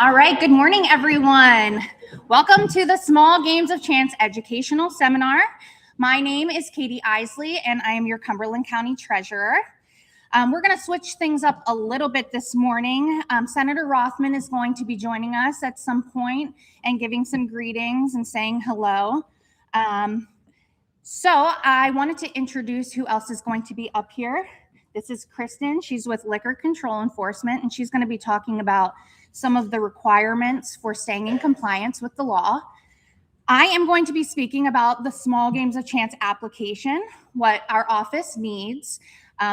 All right, good morning, everyone. Welcome to the Small Games of Chance Educational Seminar. My name is Katie Isley, and I am your Cumberland County Treasurer. We're going to switch things up a little bit this morning. Senator Rothman is going to be joining us at some point and giving some greetings and saying hello. So I wanted to introduce who else is going to be up here. This is Kristen. She's with Liquor Control Enforcement, and she's going to be talking about some of the requirements for staying in compliance with the law. I am going to be speaking about the Small Games of Chance application, what our office needs,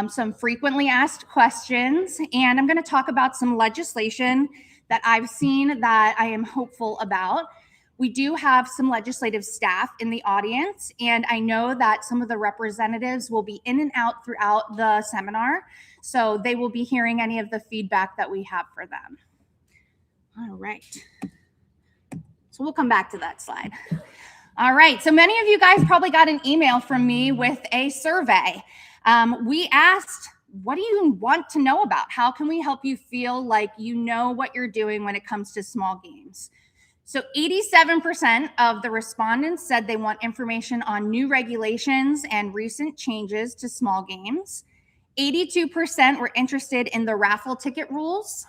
some frequently asked questions, and I'm going to talk about some legislation that I've seen that I am hopeful about. We do have some legislative staff in the audience, and I know that some of the representatives will be in and out throughout the seminar, so they will be hearing any of the feedback that we have for them. All right. So we'll come back to that slide. All right. So many of you guys probably got an email from me with a survey. We asked, what do you want to know about? How can we help you feel like you know what you're doing when it comes to small games? So 87% of the respondents said they want information on new regulations and recent changes to small games. 82% were interested in the raffle ticket rules.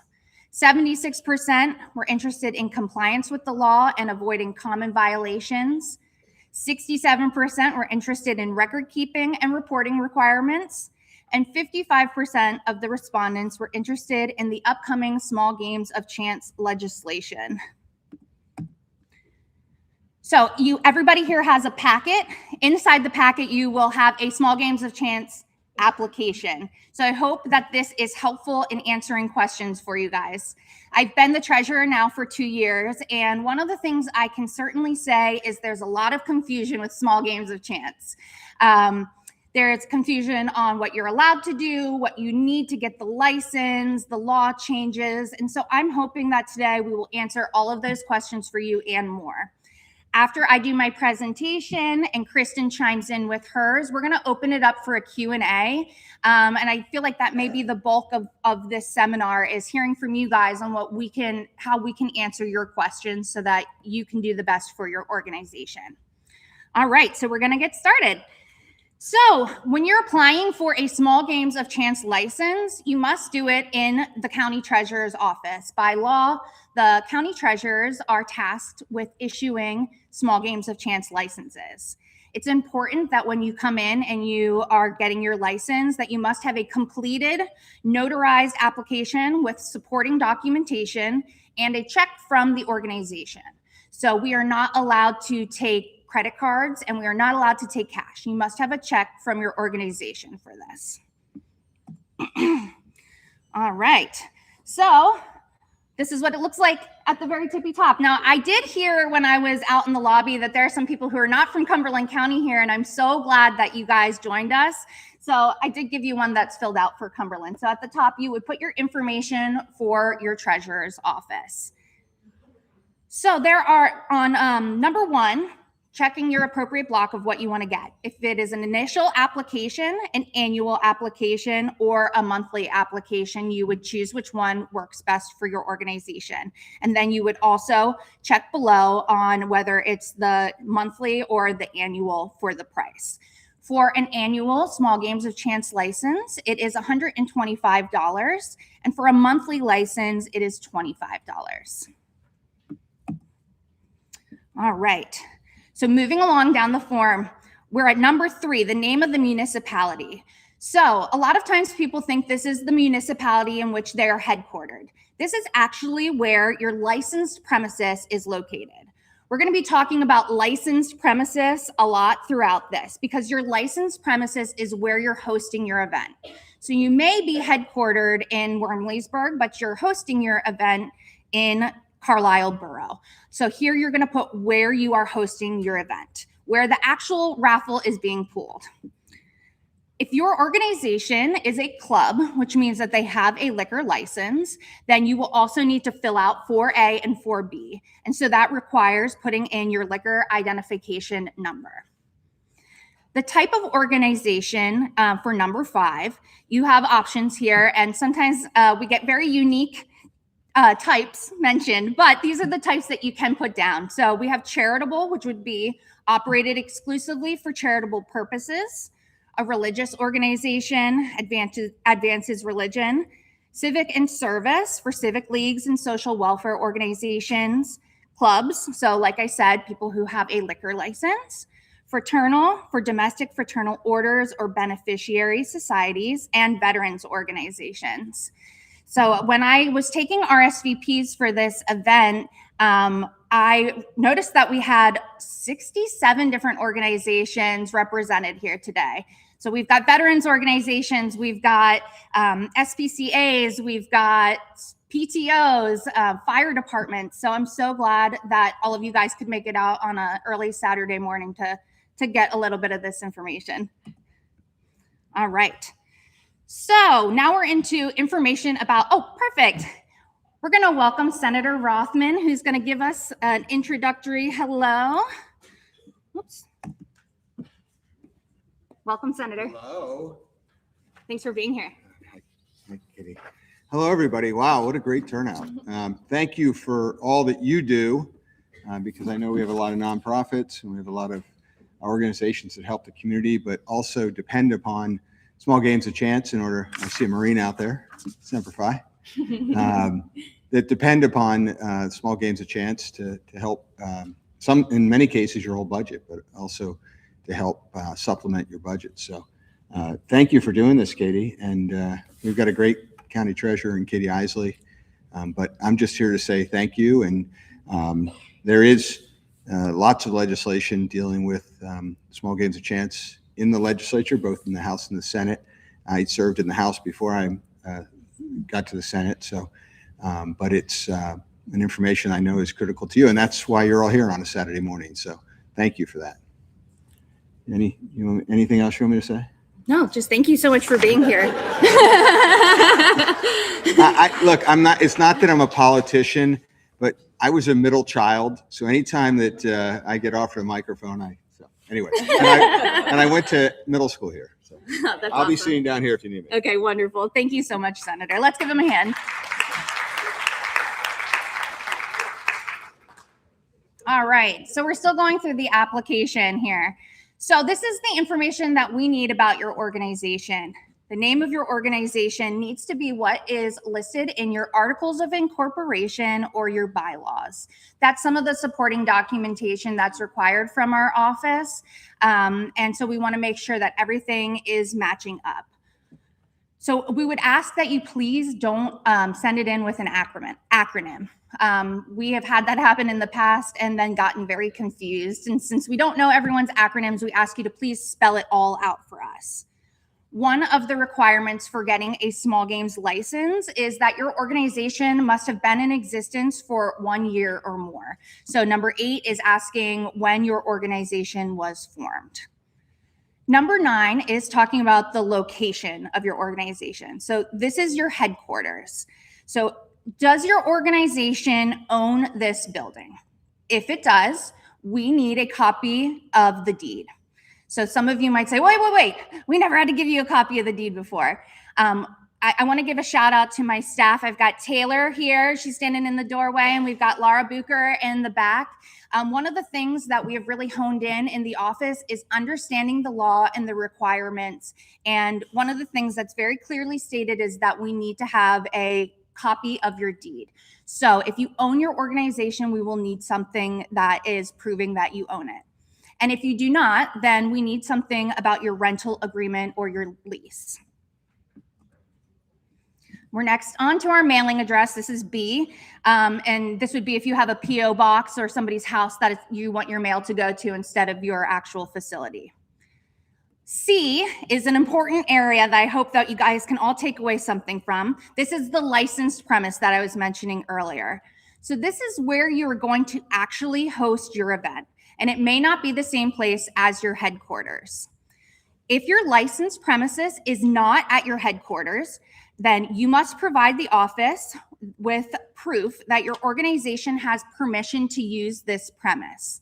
76% were interested in compliance with the law and avoiding common violations. 67% were interested in record keeping and reporting requirements. And 55% of the respondents were interested in the upcoming Small Games of Chance legislation. So everybody here has a packet. Inside the packet, you will have a Small Games of Chance application. So I hope that this is helpful in answering questions for you guys. I've been the treasurer now for 2 years, and one of the things I can certainly say is there's a lot of confusion with Small Games of Chance. There's confusion on what you're allowed to do, what you need to get the license, the law changes, and so I'm hoping that today we will answer all of those questions for you and more. After I do my presentation and Kristen chimes in with hers, we're going to open it up for a Q&A. And I feel like that may be the bulk of this seminar is hearing from you guys on how we can answer your questions so that you can do the best for your organization. All right, so we're going to get started. So when you're applying for a Small Games of Chance license, you must do it in the county treasurer's office. By law, the county treasurers are tasked with issuing Small Games of Chance licenses. It's important that when you come in and you are getting your license, that you must have a completed, notarized application with supporting documentation and a check from the organization. So we are not allowed to take credit cards, and we are not allowed to take cash. You must have a check from your organization for this. All right, so this is what it looks like at the very tippy top. Now, I did hear when I was out in the lobby that there are some people who are not from Cumberland County here, and I'm so glad that you guys joined us. So I did give you one that's filled out for Cumberland. So at the top, you would put your information for your treasurer's office. So there are on number one, checking your appropriate block of what you want to get. If it is an initial application, an annual application, or a monthly application, you would choose which one works best for your organization. And then you would also check below on whether it's the monthly or the annual for the price. For an annual Small Games of Chance license, it is $125. And for a monthly license, it is $25. All right. So moving along down the form, we're at number 3, the name of the municipality. So a lot of times people think this is the municipality in which they are headquartered. This is actually where your licensed premises is located. We're going to be talking about licensed premises a lot throughout this because your licensed premises is where you're hosting your event. So you may be headquartered in Wormleysburg, but you're hosting your event in Carlisle Borough. So here you're going to put where you are hosting your event, where the actual raffle is being pooled. If your organization is a club, which means that they have a liquor license, then you will also need to fill out 4A and 4B. And so that requires putting in your liquor identification number. The type of organization for number 5, you have options here, and sometimes we get very unique types mentioned, but these are the types that you can put down. So we have charitable, which would be operated exclusively for charitable purposes, a religious organization, advances religion, civic and service for civic leagues and social welfare organizations, clubs, so like I said, people who have a liquor license, fraternal for domestic fraternal orders or beneficiary societies, and veterans organizations. So when I was taking RSVPs for this event, I noticed that we had 67 different organizations represented here today. So we've got veterans organizations, we've got SPCAs, we've got PTOs, fire departments. So I'm so glad that all of you guys could make it out on an early Saturday morning to get a little bit of this information. All right. So now we're into information about, oh, perfect. We're going to welcome Senator Rothman, who's going to give us an introductory hello. Oops. Welcome, Senator. Hello. Thanks for being here. Hi, Kitty. Hello, everybody. Wow, what a great turnout. Thank you for all that you do, because I know we have a lot of nonprofits and we have a lot of organizations that help the community, but also depend upon small games of chance in order, I see a Marine out there, Semper Fi, that depend upon small games of chance to help some, in many cases, your whole budget, but also to help supplement your budget. So thank you for doing this, Katie. And we've got a great county treasurer in Katie Isley, but I'm just here to say thank you. And there is lots of legislation dealing with small games of chance in the legislature, both in the House and the Senate. I served in the House before I got to the Senate. So, but it's an information I know is critical to you, and that's why you're all here on a Saturday morning. So thank you for that. Anything else you want me to say? No, just thank you so much for being here. Look, I'm not, it's not that I'm a politician, but I was a middle child. So anytime that I get offered a microphone, anyway, and I went to middle school here. So I'll be sitting down here if you need me. Okay, wonderful. Thank you so much, Senator. Let's give him a hand. All right, so we're still going through the application here. So this is the information that we need about your organization. The name of your organization needs to be what is listed in your articles of incorporation or your bylaws. That's some of the supporting documentation that's required from our office. And so we want to make sure that everything is matching up. So we would ask that you please don't send it in with an acronym. We have had that happen in the past and then gotten very confused. And since we don't know everyone's acronyms, we ask you to please spell it all out for us. One of the requirements for getting a small games license is that your organization must have been in existence for 1 year or more. So number 8 is asking when your organization was formed. Number 9 is talking about the location of your organization. So this is your headquarters. So does your organization own this building? If it does, we need a copy of the deed. So some of you might say, wait, we never had to give you a copy of the deed before. I want to give a shout out to my staff. I've got Taylor here. She's standing in the doorway, and we've got Laura Bucher in the back. One of the things that we have really honed in the office is understanding the law and the requirements. And one of the things that's very clearly stated is that we need to have a copy of your deed. So if you own your organization, we will need something that is proving that you own it. And if you do not, then we need something about your rental agreement or your lease. We're next on to our mailing address. This is B. And this would be if you have a PO box or somebody's house that you want your mail to go to instead of your actual facility. C is an important area that I hope that you guys can all take away something from. This is the licensed premise that I was mentioning earlier. So this is where you are going to actually host your event. And it may not be the same place as your headquarters. If your licensed premises is not at your headquarters, then you must provide the office with proof that your organization has permission to use this premise.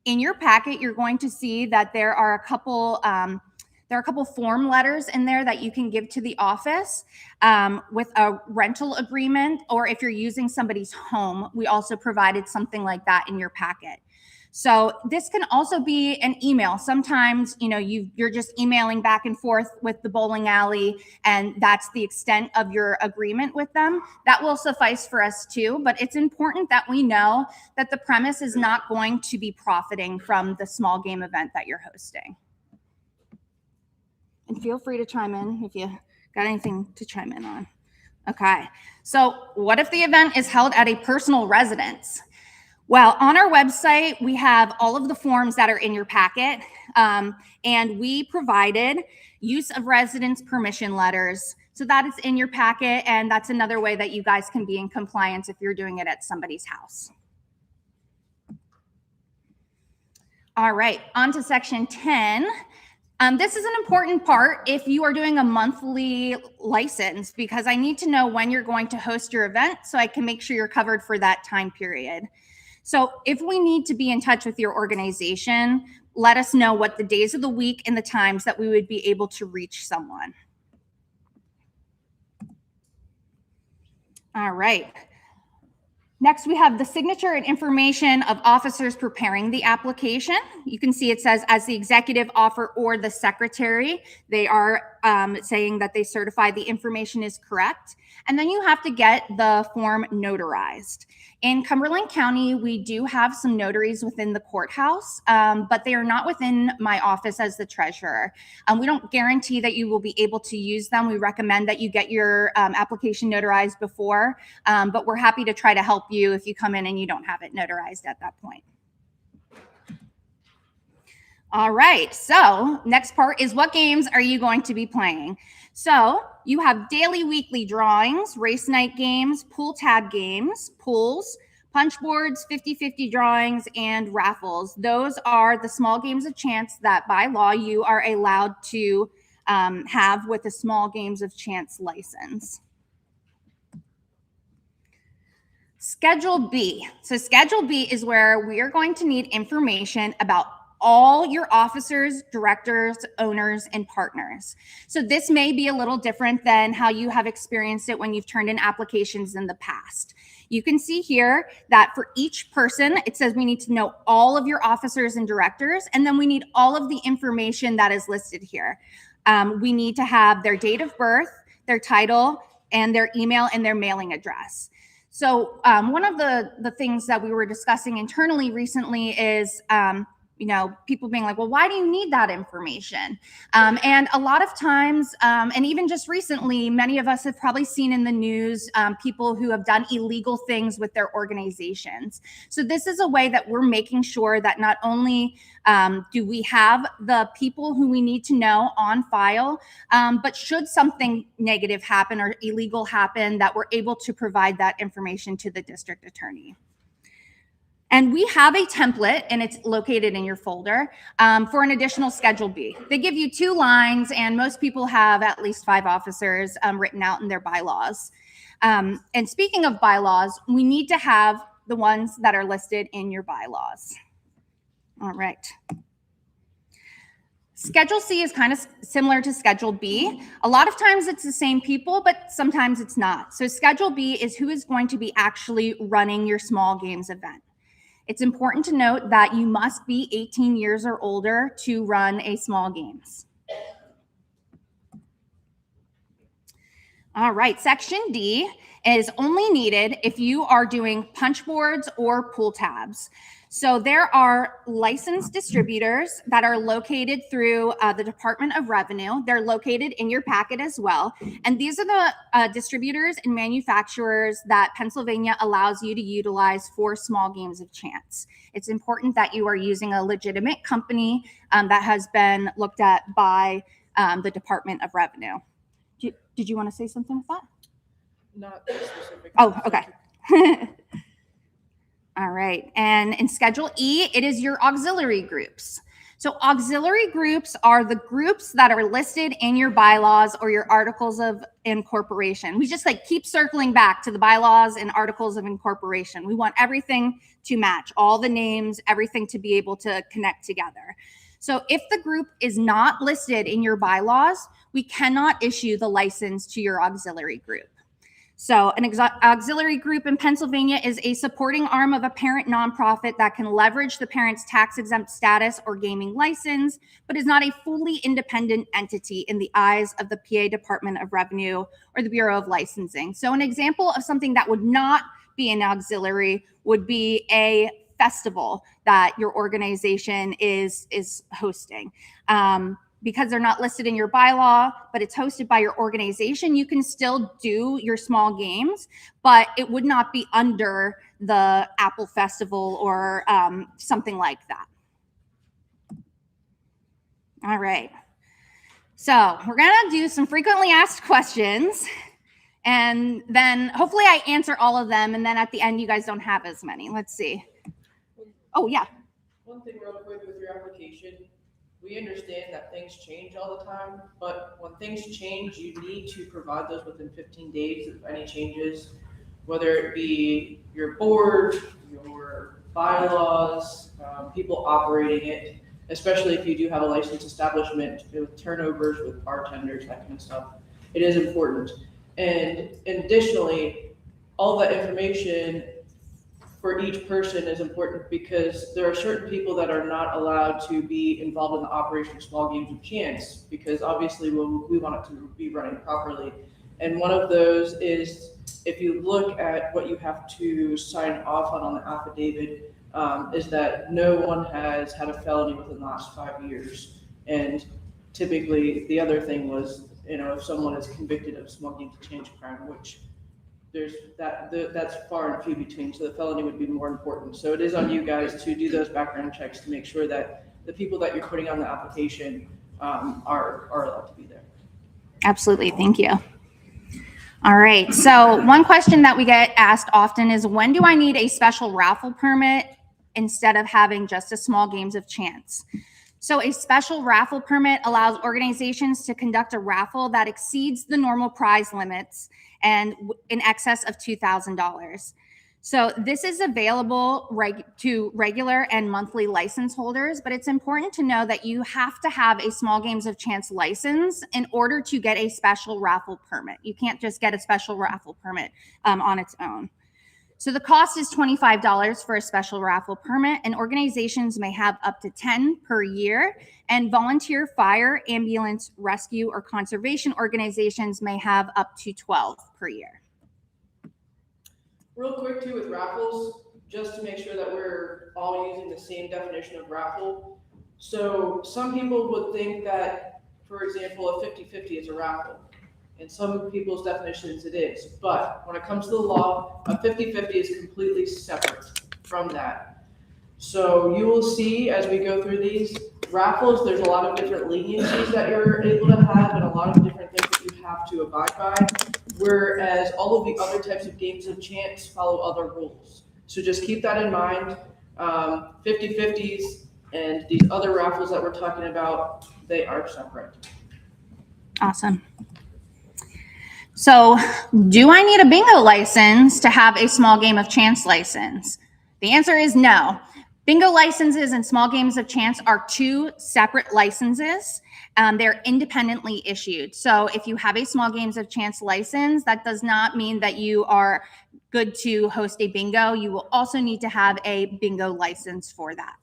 In your packet, you're going to see that there are a couple There are a couple form letters in there that you can give to the office with a rental agreement, or if you're using somebody's home, we also provided something like that in your packet. So this can also be an email. Sometimes, you're just emailing back and forth with the bowling alley, and that's the extent of your agreement with them. That will suffice for us too, but it's important that we know that the premise is not going to be profiting from the small game event that you're hosting. And feel free to chime in if you got anything to chime in on. Okay, so what if the event is held at a personal residence? Well, on our website, we have all of the forms that are in your packet, and we provided use of residence permission letters. So that is in your packet, and that's another way that you guys can be in compliance if you're doing it at somebody's house. All right, on to section 10. This is an important part if you are doing a monthly license, because I need to know when you're going to host your event so I can make sure you're covered for that time period. So if we need to be in touch with your organization, let us know what the days of the week and the times that we would be able to reach someone. All right. Next, we have the signature and information of officers preparing the application. You can see it says as the executive offer or the secretary. They are saying that they certify the information is correct. And then you have to get the form notarized. In Cumberland County, we do have some notaries within the courthouse, but they are not within my office as the treasurer. We don't guarantee that you will be able to use them. We recommend that you get your application notarized before, but we're happy to try to help you if you come in and you don't have it notarized at that point. All right, so next part is what games are you going to be playing? So you have daily, weekly drawings, race night games, pool tab games, pools, punch boards, 50-50 drawings, and raffles. Those are the small games of chance that by law you are allowed to have with a small games of chance license. Schedule B. So Schedule B is where we are going to need information about all your officers, directors, owners, and partners. So this may be a little different than how you have experienced it when you've turned in applications in the past. You can see here that for each person, it says we need to know all of your officers and directors, and then we need all of the information that is listed here. We need to have their date of birth, their title, and their email and their mailing address. So one of the things that we were discussing internally recently is people being like, well, why do you need that information? And a lot of times, and even just recently, many of us have probably seen in the news people who have done illegal things with their organizations. So this is a way that we're making sure that not only do we have the people who we need to know on file, but should something negative happen or illegal happen, that we're able to provide that information to the district attorney. And we have a template, and it's located in your folder for an additional Schedule B. They give you 2 lines, and most people have at least 5 officers written out in their bylaws. And speaking of bylaws, we need to have the ones that are listed in your bylaws. All right. Schedule C is kind of similar to Schedule B. A lot of times it's the same people, but sometimes it's not. So Schedule B is who is going to be actually running your small games event. It's important to note that you must be 18 years or older to run a small games. All right, Section D is only needed if you are doing punch boards or pool tabs. So there are licensed distributors that are located through the Department of Revenue. They're located in your packet as well. And these are the distributors and manufacturers that Pennsylvania allows you to utilize for small games of chance. It's important that you are using a legitimate company that has been looked at by the Department of Revenue. Did you want to say something with that? Not specific. Oh, okay. All right. And in Schedule E, it is your auxiliary groups. So auxiliary groups are the groups that are listed in your bylaws or your articles of incorporation. We just keep circling back to the bylaws and articles of incorporation. We want everything to match, all the names, everything to be able to connect together. So if the group is not listed in your bylaws, we cannot issue the license to your auxiliary group. So an auxiliary group in Pennsylvania is a supporting arm of a parent nonprofit that can leverage the parent's tax-exempt status or gaming license, but is not a fully independent entity in the eyes of the PA Department of Revenue or the Bureau of Licensing. So an example of something that would not be an auxiliary would be a festival that your organization is hosting. Because they're not listed in your bylaw, but it's hosted by your organization, you can still do your small games, but it would not be under the Apple Festival or something like that. All right. So we're going to do some frequently asked questions, and then hopefully I answer all of them, and then at the end you guys don't have as many. Let's see. Oh, yeah. One thing real quick with your application, we understand that things change all the time, but when things change, you need to provide those within 15 days of any changes, whether it be your board, your bylaws, people operating it, especially if you do have a licensed establishment with turnovers, with bartenders, that kind of stuff. It is important. And additionally, all that information for each person is important because there are certain people that are not allowed to be involved in the operation of small games of chance, because obviously we want it to be running properly. And one of those is, if you look at what you have to sign off on the affidavit, is that no one has had a felony within the last 5 years. And typically the other thing was, if someone is convicted of small games of chance crime, which that's far and few between, so the felony would be more important. So it is on you guys to do those background checks to make sure that the people that you're putting on the application are allowed to be there. Absolutely. Thank you. All right. So one question that we get asked often is, when do I need a special raffle permit instead of having just a small games of chance? So a special raffle permit allows organizations to conduct a raffle that exceeds the normal prize limits and in excess of $2,000. So this is available to regular and monthly license holders, but it's important to know that you have to have a small games of chance license in order to get a special raffle permit. You can't just get a special raffle permit on its own. So the cost is $25 for a special raffle permit, and organizations may have up to 10 per year, and volunteer fire, ambulance, rescue, or conservation organizations may have up to 12 per year. Real quick too with raffles, just to make sure that we're all using the same definition of raffle. So some people would think that, for example, a 50-50 is a raffle. In some people's definitions it is, but when it comes to the law, a 50-50 is completely separate from that. So you will see as we go through these raffles, there's a lot of different leniencies that you're able to have and a lot of different things that you have to abide by, whereas all of the other types of games of chance follow other rules. So just keep that in mind. 50-50s and these other raffles that we're talking about, they are separate. Awesome. So, do I need a bingo license to have a small game of chance license? The answer is no. Bingo licenses and small games of chance are two separate licenses. They're independently issued. So if you have a small games of chance license, that does not mean that you are good to host a bingo. You will also need to have a bingo license for that.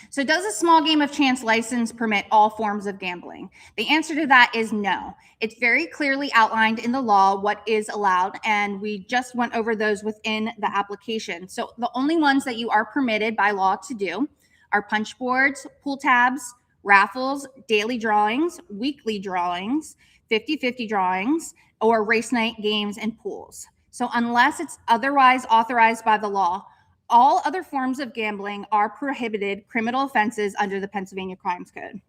So does a small game of chance license permit all forms of gambling? The answer to that is no. It's very clearly outlined in the law what is allowed, and we just went over those within the application. So the only ones that you are permitted by law to do are punch boards, pull tabs, raffles, daily drawings, weekly drawings, 50-50 drawings, or race night games and pools. So unless it's otherwise authorized by the law, all other forms of gambling are prohibited criminal offenses under the Pennsylvania Crimes Code.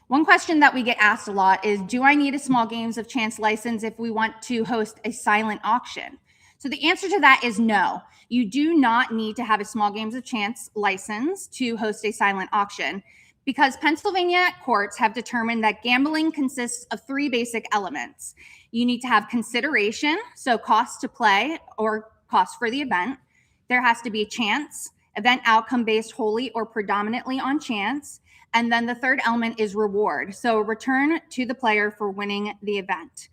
One question that we get asked a lot is, do I need a small games of chance license if we want to host a silent auction? So the answer to that is no. You do not need to have a small games of chance license to host a silent auction, because Pennsylvania courts have determined that gambling consists of three basic elements. You need to have consideration, so cost to play or cost for the event. There has to be chance, event outcome based wholly or predominantly on chance. And then the third element is reward. So return to the player for winning the event.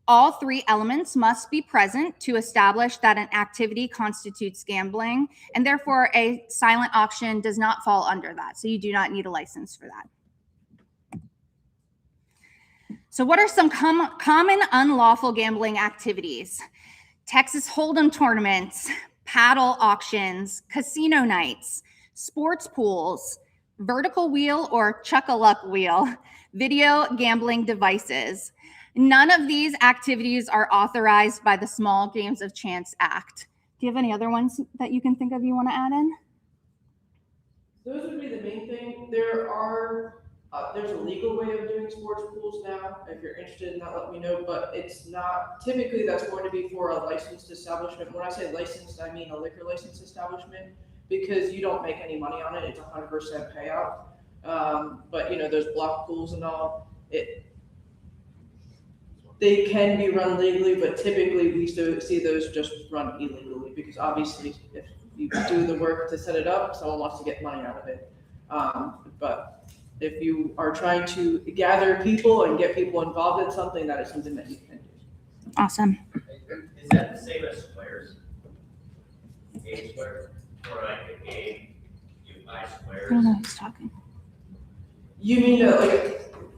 All three elements must be present to establish that an activity constitutes gambling, and therefore a silent auction does not fall under that. So you do not need a license for that. So what are some common unlawful gambling activities? Texas Hold'em tournaments, paddle auctions, casino nights, sports pools, vertical wheel or chuck-a-luck wheel, video gambling devices. None of these activities are authorized by the Small Games of Chance Act. Do you have any other ones that you can think of you want to add in? Those would be the main thing. There's a legal way of doing sports pools now. If you're interested in that, let me know. But it's not, typically that's going to be for a licensed establishment. When I say licensed, I mean a liquor license establishment, because you don't make any money on it. It's 100% payout. But those block pools and all, they can be run legally, but typically we see those just run illegally, because obviously if you do the work to set it up, someone wants to get money out of it. But if you are trying to gather people and get people involved in something, that is something that you can do. Awesome. Is that the same as squares? Game squares? Or like a game, you buy squares? I don't know who's talking. You mean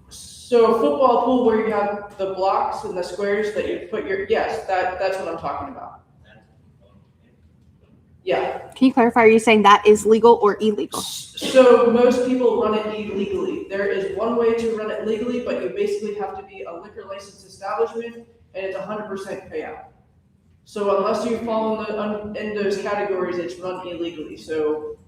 so a football pool where you have the blocks and the squares that you put yes, that's what I'm talking about. Yeah. Can you clarify, are you saying that is legal or illegal? So most people run it illegally. There is one way to run it legally, but you basically have to be a liquor license establishment, and it's 100% payout. So unless you fall in those categories, it's run illegally. So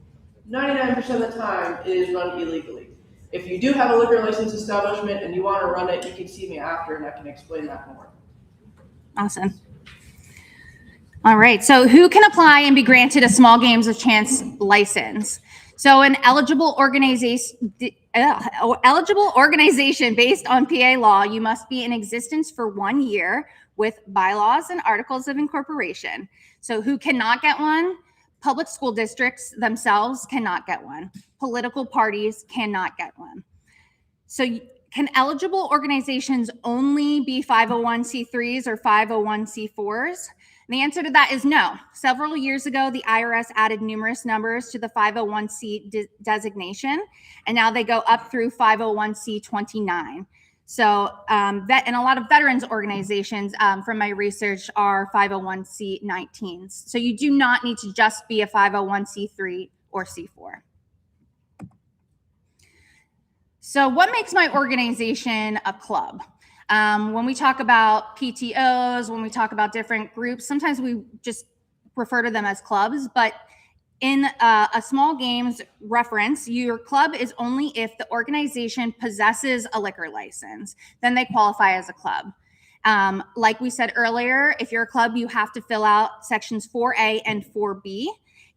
99% of the time it is run illegally. If you do have a liquor license establishment and you want to run it, you can see me after and I can explain that more. Awesome. All right, so who can apply and be granted a Small Games of Chance license? So an eligible organization based on PA law, you must be in existence for 1 year with bylaws and articles of incorporation. So who cannot get one? Public school districts themselves cannot get one. Political parties cannot get one. So can eligible organizations only be 501c3s or 501c4s? And the answer to that is no. Several years ago, the IRS added numerous numbers to the 501c designation, and now they go up through 501c29. So and a lot of veterans organizations from my research are 501c19s. So you do not need to just be a 501c3 or C4. So what makes my organization a club? When we talk about PTOs, when we talk about different groups, sometimes we just refer to them as clubs, but in a small games reference, your club is only if the organization possesses a liquor license, then they qualify as a club. Like we said earlier, if you're a club, you have to fill out sections 4A and 4B,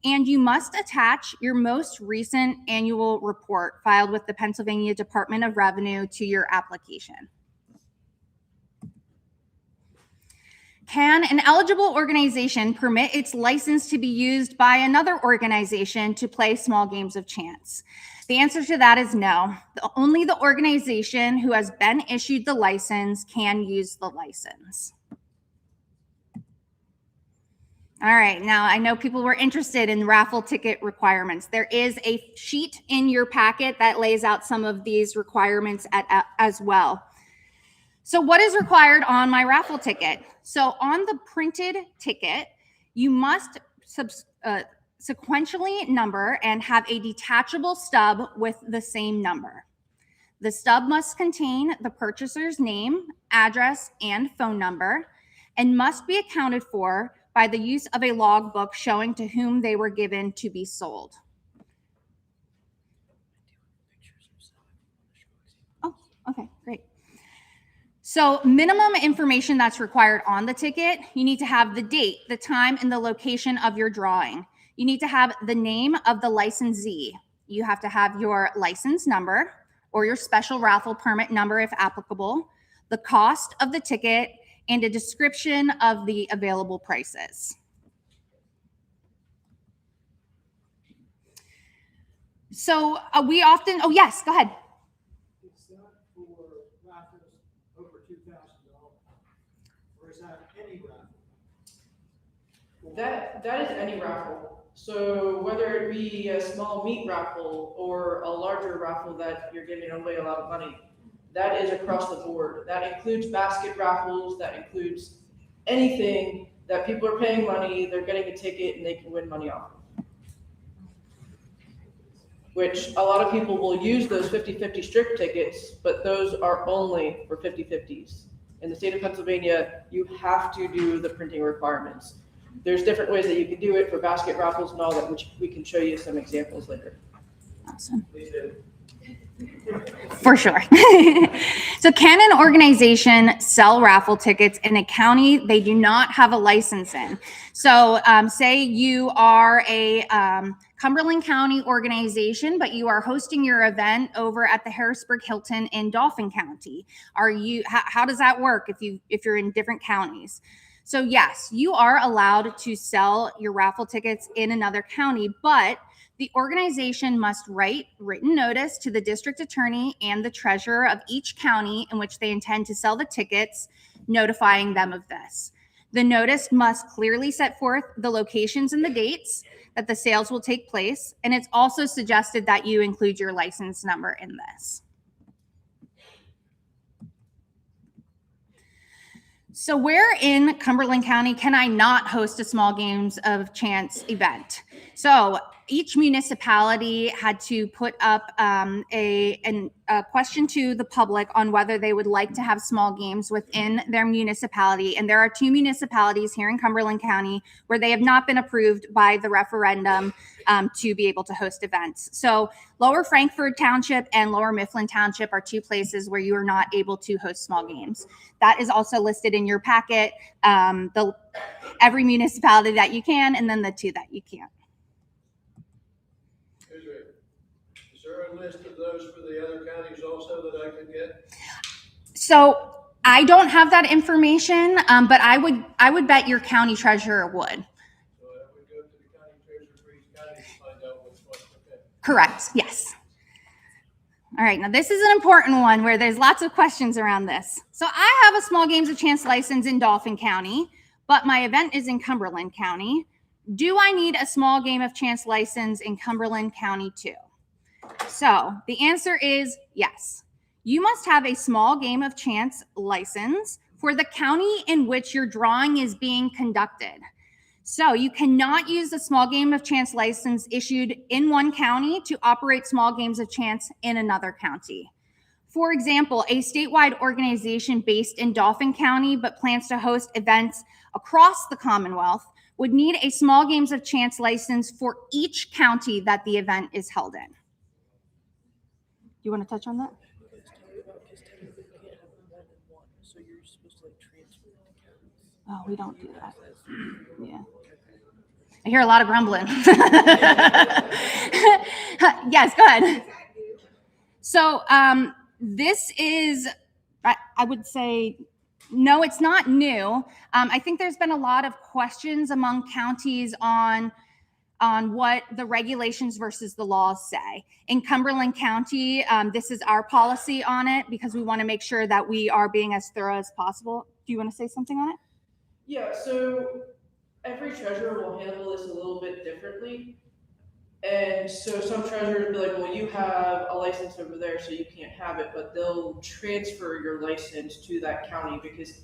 and you must attach your most recent annual report filed with the Pennsylvania Department of Revenue to your application. Can an eligible organization permit its license to be used by another organization to play small games of chance? The answer to that is no. Only the organization who has been issued the license can use the license. All right, now I know people were interested in raffle ticket requirements. There is a sheet in your packet that lays out some of these requirements as well. So what is required on my raffle ticket? So on the printed ticket, you must sequentially number and have a detachable stub with the same number. The stub must contain the purchaser's name, address, and phone number, and must be accounted for by the use of a logbook showing to whom they were given to be sold. Oh, okay, great. So minimum information that's required on the ticket, you need to have the date, the time, and the location of your drawing. You need to have the name of the licensee. You have to have your license number or your special raffle permit number if applicable, the cost of the ticket, and a description of the available prices. So we often, oh yes, go ahead. Is that for raffles over $2,000, or is that any raffle? That is any raffle. So whether it be a small meat raffle or a larger raffle that you're giving away a lot of money, that is across the board. That includes basket raffles, that includes anything that people are paying money, they're getting a ticket and they can win money off of. Which a lot of people will use those 50-50 strip tickets, but those are only for 50-50s. In the state of Pennsylvania, you have to do the printing requirements. There's different ways that you can do it for basket raffles and all that, which we can show you some examples later. Awesome. Please do. For sure. So can an organization sell raffle tickets in a county they do not have a license in? So say you are a Cumberland County organization, but you are hosting your event over at the Harrisburg Hilton in Dauphin County. How does that work if you're in different counties? So yes, you are allowed to sell your raffle tickets in another county, but the organization must write written notice to the district attorney and the treasurer of each county in which they intend to sell the tickets, notifying them of this. The notice must clearly set forth the locations and the dates that the sales will take place, and it's also suggested that you include your license number in this. So where in Cumberland County can I not host a small games of chance event? So each municipality had to put up a question to the public on whether they would like to have small games within their municipality. And there are 2 municipalities here in Cumberland County where they have not been approved by the referendum to be able to host events. So Lower Frankfort Township and Lower Mifflin Township are 2 places where you are not able to host small games. That is also listed in your packet, every municipality that you can, and then the 2 that you can't. Is there a list of those for the other counties also that I could get? So I don't have that information, but I would bet your county treasurer would. So I would go to the county treasurer for each county to find out which one. Okay. Correct. Yes. All right. Now this is an important one where there's lots of questions around this. So I have a small games of chance license in Dauphin County, but my event is in Cumberland County. Do I need a small game of chance license in Cumberland County too? So the answer is yes. You must have a small game of chance license for the county in which your drawing is being conducted. So you cannot use the small game of chance license issued in one county to operate small games of chance in another county. For example, a statewide organization based in Dauphin County but plans to host events across the Commonwealth would need a small games of chance license for each county that the event is held in. Do you want to touch on that? Oh, we don't do that. Yeah. I hear a lot of grumbling. Yes, go ahead. So this is, I would say, no, it's not new. I think there's been a lot of questions among counties on what the regulations versus the laws say. In Cumberland County, this is our policy on it because we want to make sure that we are being as thorough as possible. Do you want to say something on it? Yeah, so every treasurer will handle this a little bit differently. And so some treasurers will be like, well, you have a license over there, so you can't have it, but they'll transfer your license to that county because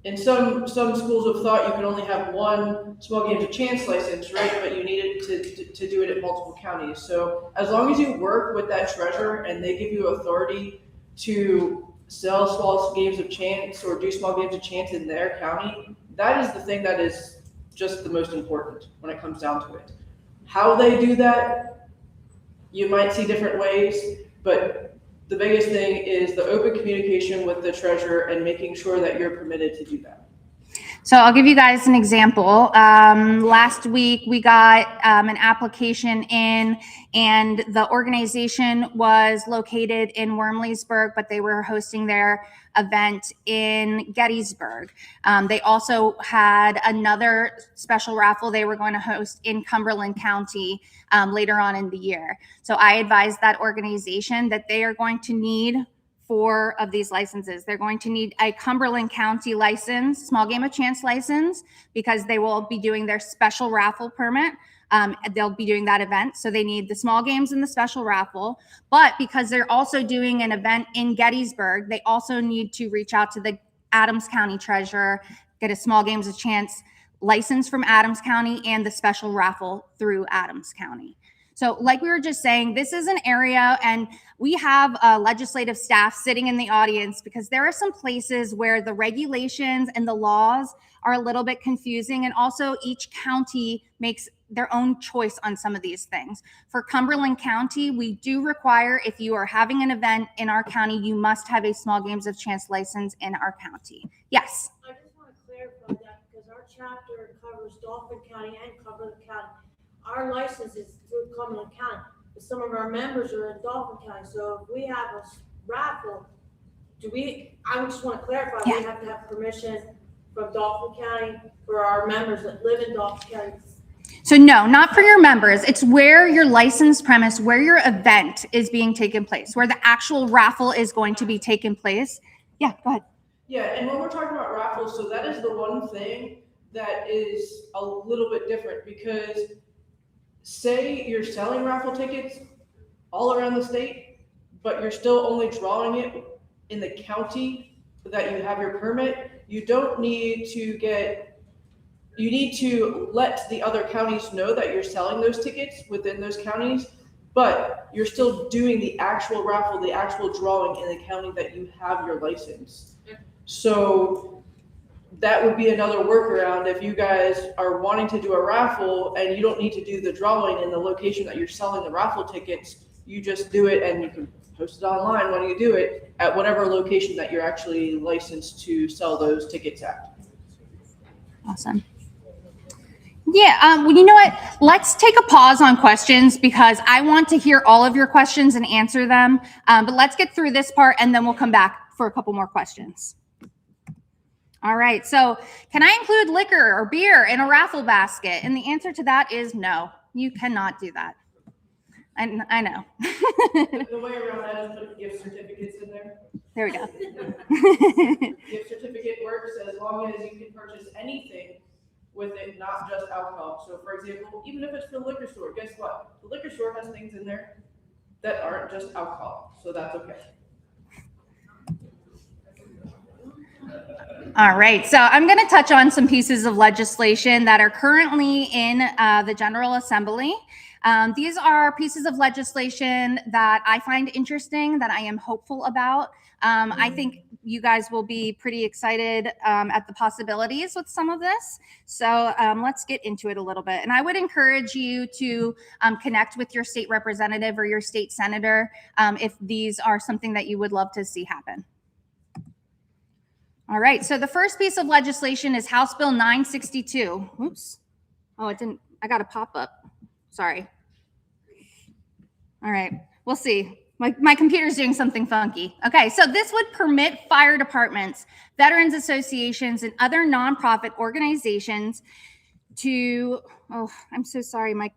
in some schools of thought you can only have one small games of chance license, right? But you needed to do it at multiple counties. So as long as you work with that treasurer and they give you authority to sell small games of chance or do small games of chance in their county, that is the thing that is just the most important when it comes down to it. How they do that, you might see different ways, but the biggest thing is the open communication with the treasurer and making sure that you're permitted to do that. So I'll give you guys an example. Last week we got an application in, and the organization was located in Wormleysburg, but they were hosting their event in Gettysburg. They also had another special raffle they were going to host in Cumberland County later on in the year. So I advised that organization that they are going to need 4 of these licenses. They're going to need a Cumberland County license, small game of chance license, because they will be doing their special raffle permit. They'll be doing that event. So they need the small games and the special raffle. But because they're also doing an event in Gettysburg, they also need to reach out to the Adams County treasurer, get a small games of chance license from Adams County and the special raffle through Adams County. So like we were just saying, this is an area, and we have legislative staff sitting in the audience because there are some places where the regulations and the laws are a little bit confusing, and also each county makes their own choice on some of these things. For Cumberland County, we do require, if you are having an event in our county, you must have a small games of chance license in our county. Yes? I just want to clarify that because our chapter covers Dauphin County and Cumberland County. Our license is through Cumberland County, but some of our members are in Dauphin County. So if we have a raffle, I just want to clarify, we have to have permission from Dauphin County for our members that live in Dauphin County. So no, not for your members. It's where your licensed premise, where your event is being taken place, where the actual raffle is going to be taken place. Yeah, go ahead. Yeah, and when we're talking about raffles, so that is the one thing that is a little bit different, because say you're selling raffle tickets all around the state, but you're still only drawing it in the county that you have your permit. You need to let the other counties know that you're selling those tickets within those counties, but you're still doing the actual raffle, the actual drawing in the county that you have your license. So that would be another workaround if you guys are wanting to do a raffle and you don't need to do the drawing in the location that you're selling the raffle tickets. You just do it, and you can post it online when you do it at whatever location that you're actually licensed to sell those tickets at. Awesome. Yeah, well, you know what? Let's take a pause on questions because I want to hear all of your questions and answer them. But let's get through this part, and then we'll come back for a couple more questions. All right, so can I include liquor or beer in a raffle basket? And the answer to that is no, you cannot do that. I know. The way around that is put gift certificates in there. There we go. Gift certificate works as long as you can purchase anything with it, not just alcohol. So for example, even if it's for the liquor store, guess what? The liquor store has things in there that aren't just alcohol, so that's okay. All right, so I'm going to touch on some pieces of legislation that are currently in the General Assembly. These are pieces of legislation that I find interesting, that I am hopeful about. I think you guys will be pretty excited at the possibilities with some of this. So let's get into it a little bit. And I would encourage you to connect with your state representative or your state senator if these are something that you would love to see happen. All right, so the first piece of legislation is House Bill 962. Oops. Oh, it didn't, I got a pop-up. Sorry. All right, we'll see. My computer's doing something funky. Okay, so this would permit fire departments, veterans associations, and other nonprofit organizations to, oh, I'm so sorry, my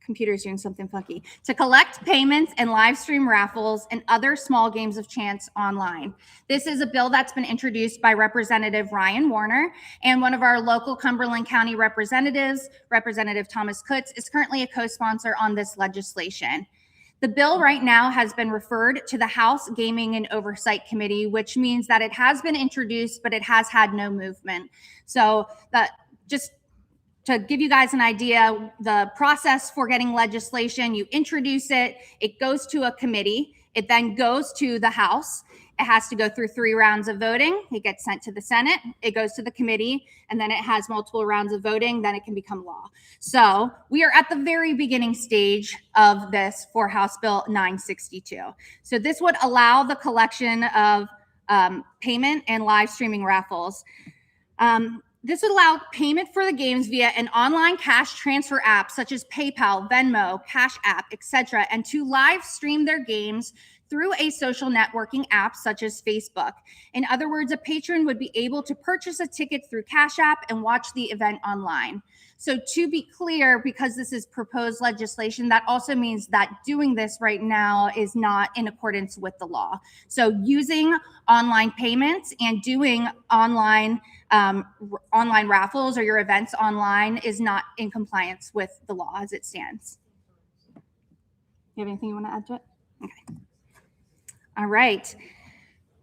computer's doing something funky, to collect payments and live stream raffles and other small games of chance online. This is a bill that's been introduced by Representative Ryan Warner, and one of our local Cumberland County representatives, Representative Thomas Kutz, is currently a co-sponsor on this legislation. The bill right now has been referred to the House Gaming and Oversight Committee, which means that it has been introduced, but it has had no movement. So that just to give you guys an idea, the process for getting legislation, you introduce it, it goes to a committee, it then goes to the House. It has to go through 3 rounds of voting. It gets sent to the Senate, it goes to the committee, and then it has multiple rounds of voting, then it can become law. So we are at the very beginning stage of this for House Bill 962. So this would allow the collection of payment and live streaming raffles. This would allow payment for the games via an online cash transfer app such as PayPal, Venmo, Cash App, etc., and to live stream their games through a social networking app such as Facebook. In other words, a patron would be able to purchase a ticket through Cash App and watch the event online. So to be clear, because this is proposed legislation, that also means that doing this right now is not in accordance with the law. So using online payments and doing online raffles or your events online is not in compliance with the law as it stands. You have anything you want to add to it? Okay. All right.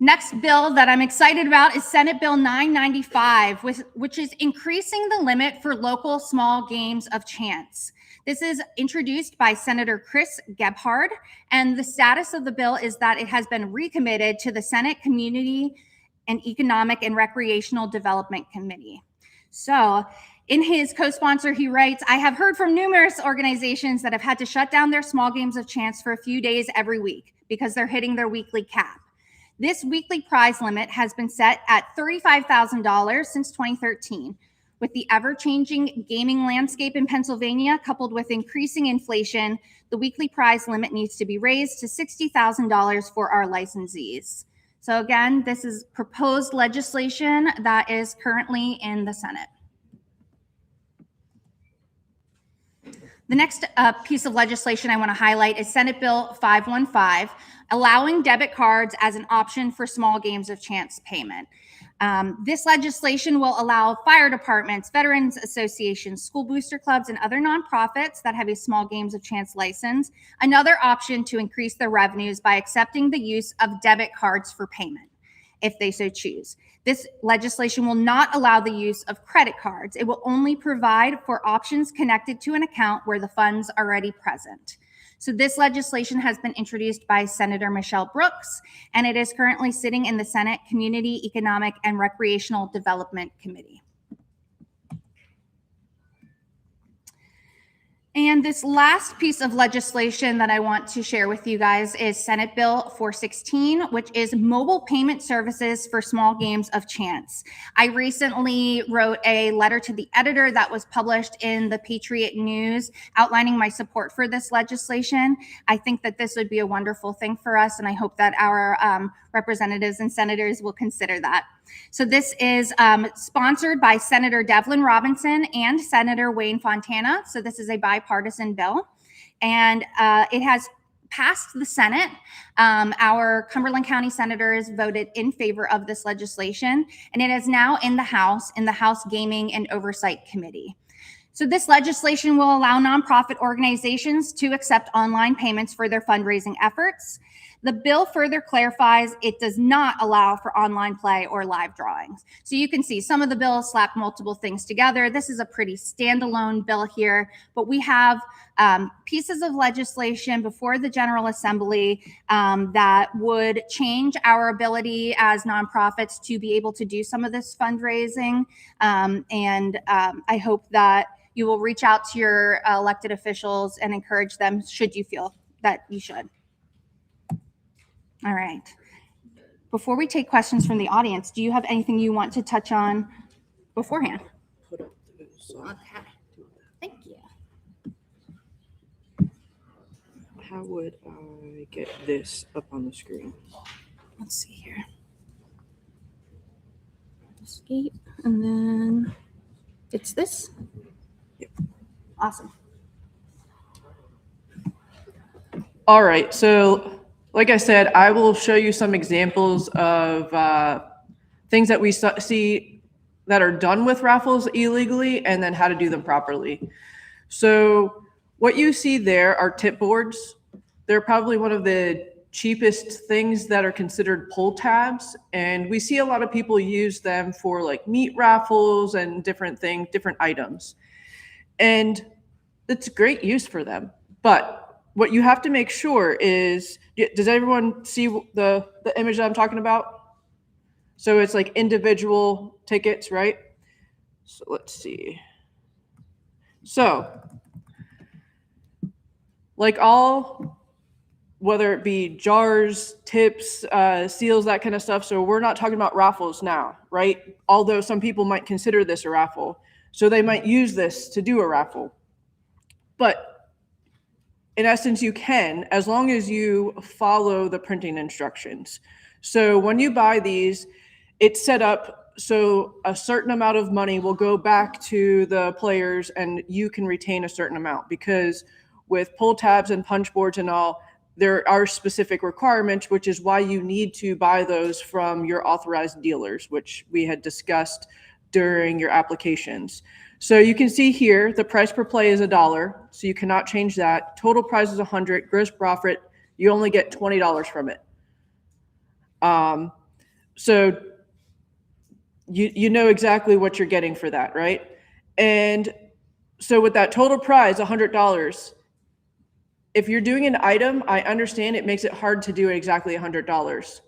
Next bill that I'm excited about is Senate Bill 995, which is increasing the limit for local small games of chance. This is introduced by Senator Chris Gebhard, and the status of the bill is that it has been recommitted to the Senate Community and Economic and Recreational Development Committee. So in his co-sponsor, he writes, I have heard from numerous organizations that have had to shut down their small games of chance for a few days every week because they're hitting their weekly cap. This weekly prize limit has been set at $35,000 since 2013. With the ever-changing gaming landscape in Pennsylvania, coupled with increasing inflation, the weekly prize limit needs to be raised to $60,000 for our licensees. So again, this is proposed legislation that is currently in the Senate. The next piece of legislation I want to highlight is Senate Bill 515, allowing debit cards as an option for small games of chance payment. This legislation will allow fire departments, veterans associations, school booster clubs, and other nonprofits that have a small games of chance license another option to increase their revenues by accepting the use of debit cards for payment, if they so choose. This legislation will not allow the use of credit cards. It will only provide for options connected to an account where the funds are already present. So this legislation has been introduced by Senator Michelle Brooks, and it is currently sitting in the Senate Community, Economic, and Recreational Development Committee. And this last piece of legislation that I want to share with you guys is Senate Bill 416, which is mobile payment services for small games of chance. I recently wrote a letter to the editor that was published in the Patriot News outlining my support for this legislation. I think that this would be a wonderful thing for us, and I hope that our representatives and senators will consider that. So this is sponsored by Senator Devlin Robinson and Senator Wayne Fontana. So this is a bipartisan bill, and it has passed the Senate. Our Cumberland County senators voted in favor of this legislation, and it is now in the House Gaming and Oversight Committee. So this legislation will allow nonprofit organizations to accept online payments for their fundraising efforts. The bill further clarifies it does not allow for online play or live drawings. So you can see some of the bills slap multiple things together. This is a pretty standalone bill here, but we have pieces of legislation before the General Assembly that would change our ability as nonprofits to be able to do some of this fundraising. I hope that you will reach out to your elected officials and encourage them should you feel that you should. All right. Before we take questions from the audience, do you have anything you want to touch on beforehand? Put up those. Okay. Thank you. How would I get this up on the screen? Let's see here. Escape, and then it's this. Yep. Awesome. All right, so like I said, I will show you some examples of things that we see that are done with raffles illegally and then how to do them properly. So what you see there are tip boards. They're probably one of the cheapest things that are considered pull tabs. And we see a lot of people use them for like meat raffles and different things, different items. And it's great use for them. But what you have to make sure is, does everyone see the image that I'm talking about? So it's like individual tickets, right? So let's see. So like all whether it be jars, tips, seals, that kind of stuff. So we're not talking about raffles now, right? Although some people might consider this a raffle. So they might use this to do a raffle. But in essence, you can, as long as you follow the printing instructions. So when you buy these, it's set up so a certain amount of money will go back to the players and you can retain a certain amount, because with pull tabs and punch boards and all, there are specific requirements, which is why you need to buy those from your authorized dealers, which we had discussed during your applications. So you can see here, the price per play is $1, so you cannot change that. Total price is $100. Gross profit, you only get $20 from it. So you know exactly what you're getting for that, right? And so with that total prize, $100, if you're doing an item, I understand it makes it hard to do exactly $100.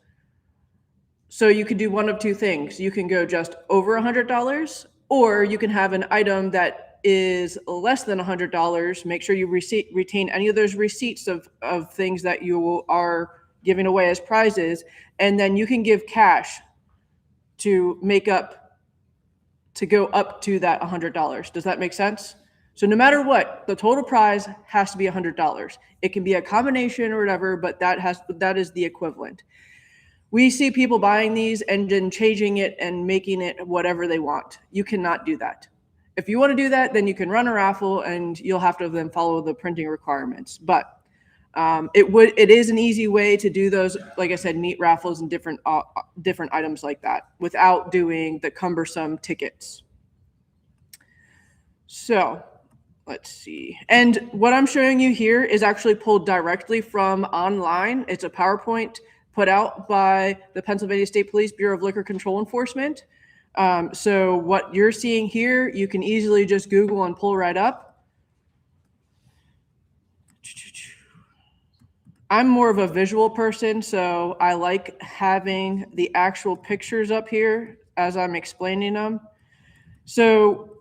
So you can do one of two things. You can go just over $100, or you can have an item that is less than $100. Make sure you retain any of those receipts of things that you are giving away as prizes, and then you can give cash to go up to that $100. Does that make sense? So no matter what, the total prize has to be $100. It can be a combination or whatever, but that is the equivalent. We see people buying these and then changing it and making it whatever they want. You cannot do that. If you want to do that, then you can run a raffle and you'll have to then follow the printing requirements. But it is an easy way to do those, like I said, neat raffles and different items like that without doing the cumbersome tickets. So let's see. And what I'm showing you here is actually pulled directly from online. It's a PowerPoint put out by the Pennsylvania State Police Bureau of Liquor Control Enforcement. So what you're seeing here, you can easily just Google and pull right up. I'm more of a visual person, so I like having the actual pictures up here as I'm explaining them. So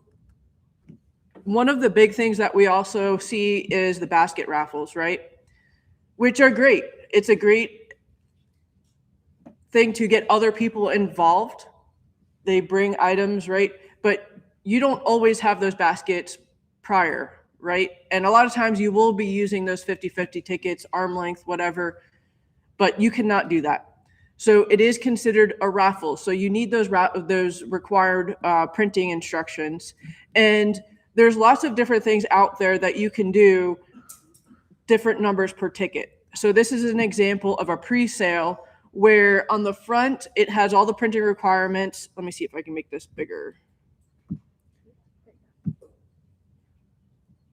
one of the big things that we also see is the basket raffles, right? Which are great. It's a great thing to get other people involved. They bring items, right? But you don't always have those baskets prior, right? And a lot of times you will be using those 50-50 tickets, arm length, whatever, but you cannot do that. So it is considered a raffle. So you need those required printing instructions. And there's lots of different things out there that you can do, different numbers per ticket. So this is an example of a pre-sale where on the front, it has all the printing requirements. Let me see if I can make this bigger.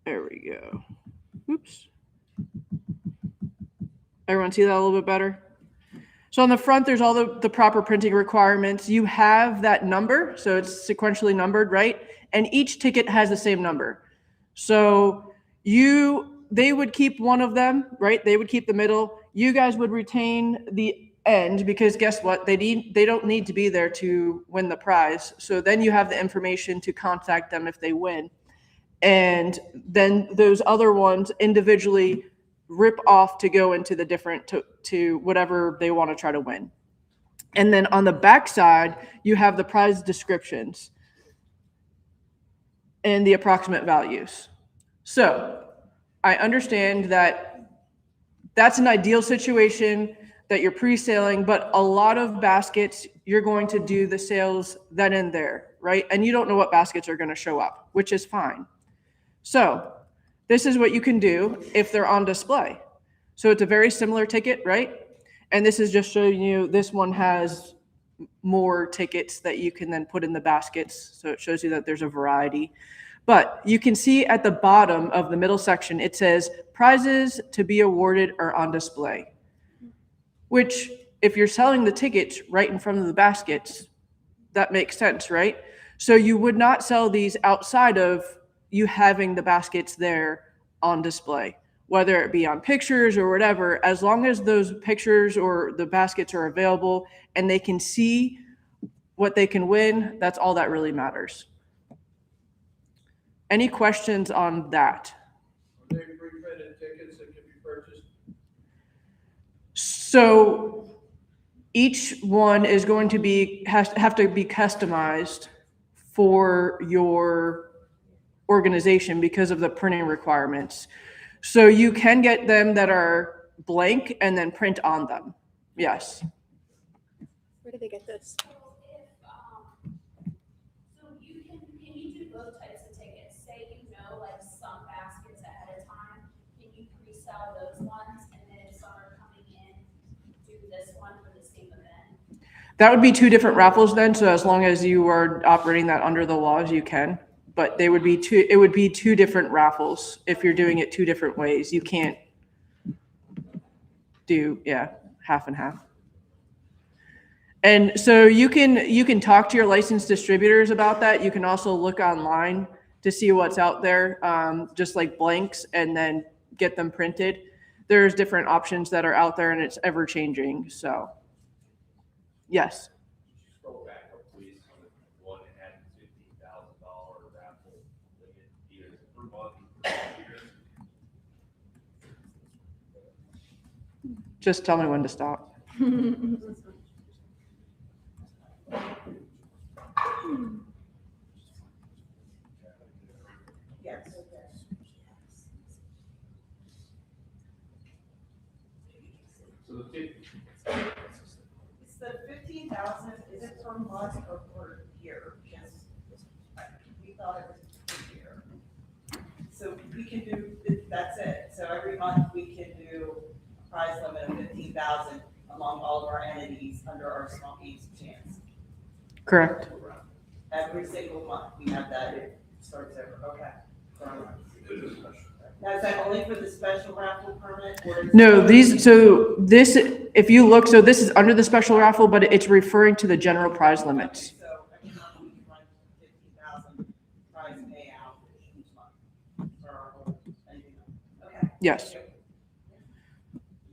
There we go. Oops. Everyone see that a little bit better? So on the front, there's all the proper printing requirements. You have that number, so it's sequentially numbered, right? And each ticket has the same number. So they would keep one of them, right? They would keep the middle. You guys would retain the end, because guess what? They don't need to be there to win the prize. So then you have the information to contact them if they win. And then those other ones individually rip off to go into the different to whatever they want to try to win. And then on the back side, you have the prize descriptions and the approximate values. So I understand that that's an ideal situation that you're pre-sailing, but a lot of baskets, you're going to do the sales then and there, right? And you don't know what baskets are going to show up, which is fine. So this is what you can do if they're on display. So it's a very similar ticket, right? And this is just showing you, this one has more tickets that you can then put in the baskets. So it shows you that there's a variety. But you can see at the bottom of the middle section, it says prizes to be awarded are on display. Which, if you're selling the tickets right in front of the baskets, that makes sense, right? So you would not sell these outside of you having the baskets there on display, whether it be on pictures or whatever. As long as those pictures or the baskets are available and they can see what they can win, that's all that really matters. Any questions on that? Are they pre-printed tickets that can be purchased? So each one is going to have to be customized for your organization because of the printing requirements. So you can get them that are blank and then print on them. Yes. Where did they get this? So can you do both types of tickets? Say you know like some baskets ahead of time, can you pre-sell those ones and then if some are coming in, do this one for the same event? That would be two different raffles then. So as long as you are operating that under the laws, you can. But it would be two different raffles if you're doing it two different ways. You can't do, half and half. And so you can talk to your licensed distributors about that. You can also look online to see what's out there, just like blanks, and then get them printed. There's different options that are out there, and it's ever changing. So, yes. Scroll back up, please. One had $15,000 raffle limit, either per month or per year. Just tell me when to stop. Yes. So the 50, It's the 15,000, is it per month or per year? Yes. We thought it was per year. So we can do, that's it. So every month we can do a prize limit of 15,000 among all of our entities under our Small Games of Chance. Correct. Every single month we have that, it starts over, okay. Now, is that only for the special raffle permit? Or is No, this, if you look, so this is under the special raffle, but it's referring to the general prize limits. So every month we can run 15,000 prize payout each month for our whole, anything else. Okay. Yes.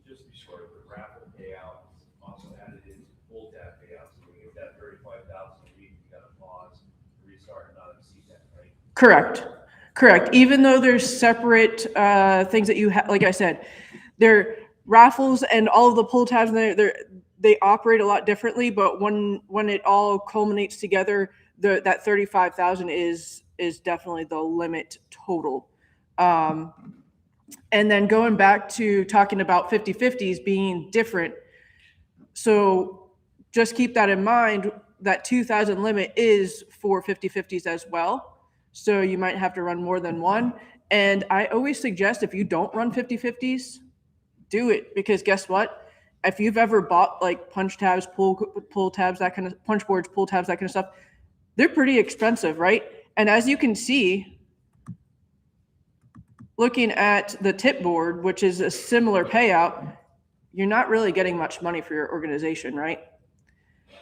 just to be sure, the raffle payout is also added into full tab payout. So when you get that 35,000 a week, you gotta pause, restart, and not exceed that, right? Correct. Even though there's separate things that you have, like I said, they're raffles and all of the pull tabs, they operate a lot differently. But when it all culminates together, that 35,000 is definitely the limit total. And then going back to talking about 50/50s being different. So just keep that in mind. That 2,000 limit is for 50/50s as well. So you might have to run more than one. And I always suggest if you don't run 50/50s, do it, because guess what? If you've ever bought like punch tabs, pull tabs, that kind of punch boards, pull tabs, that kind of stuff, they're pretty expensive, right? And as you can see, looking at the tip board, which is a similar payout, you're not really getting much money for your organization, right?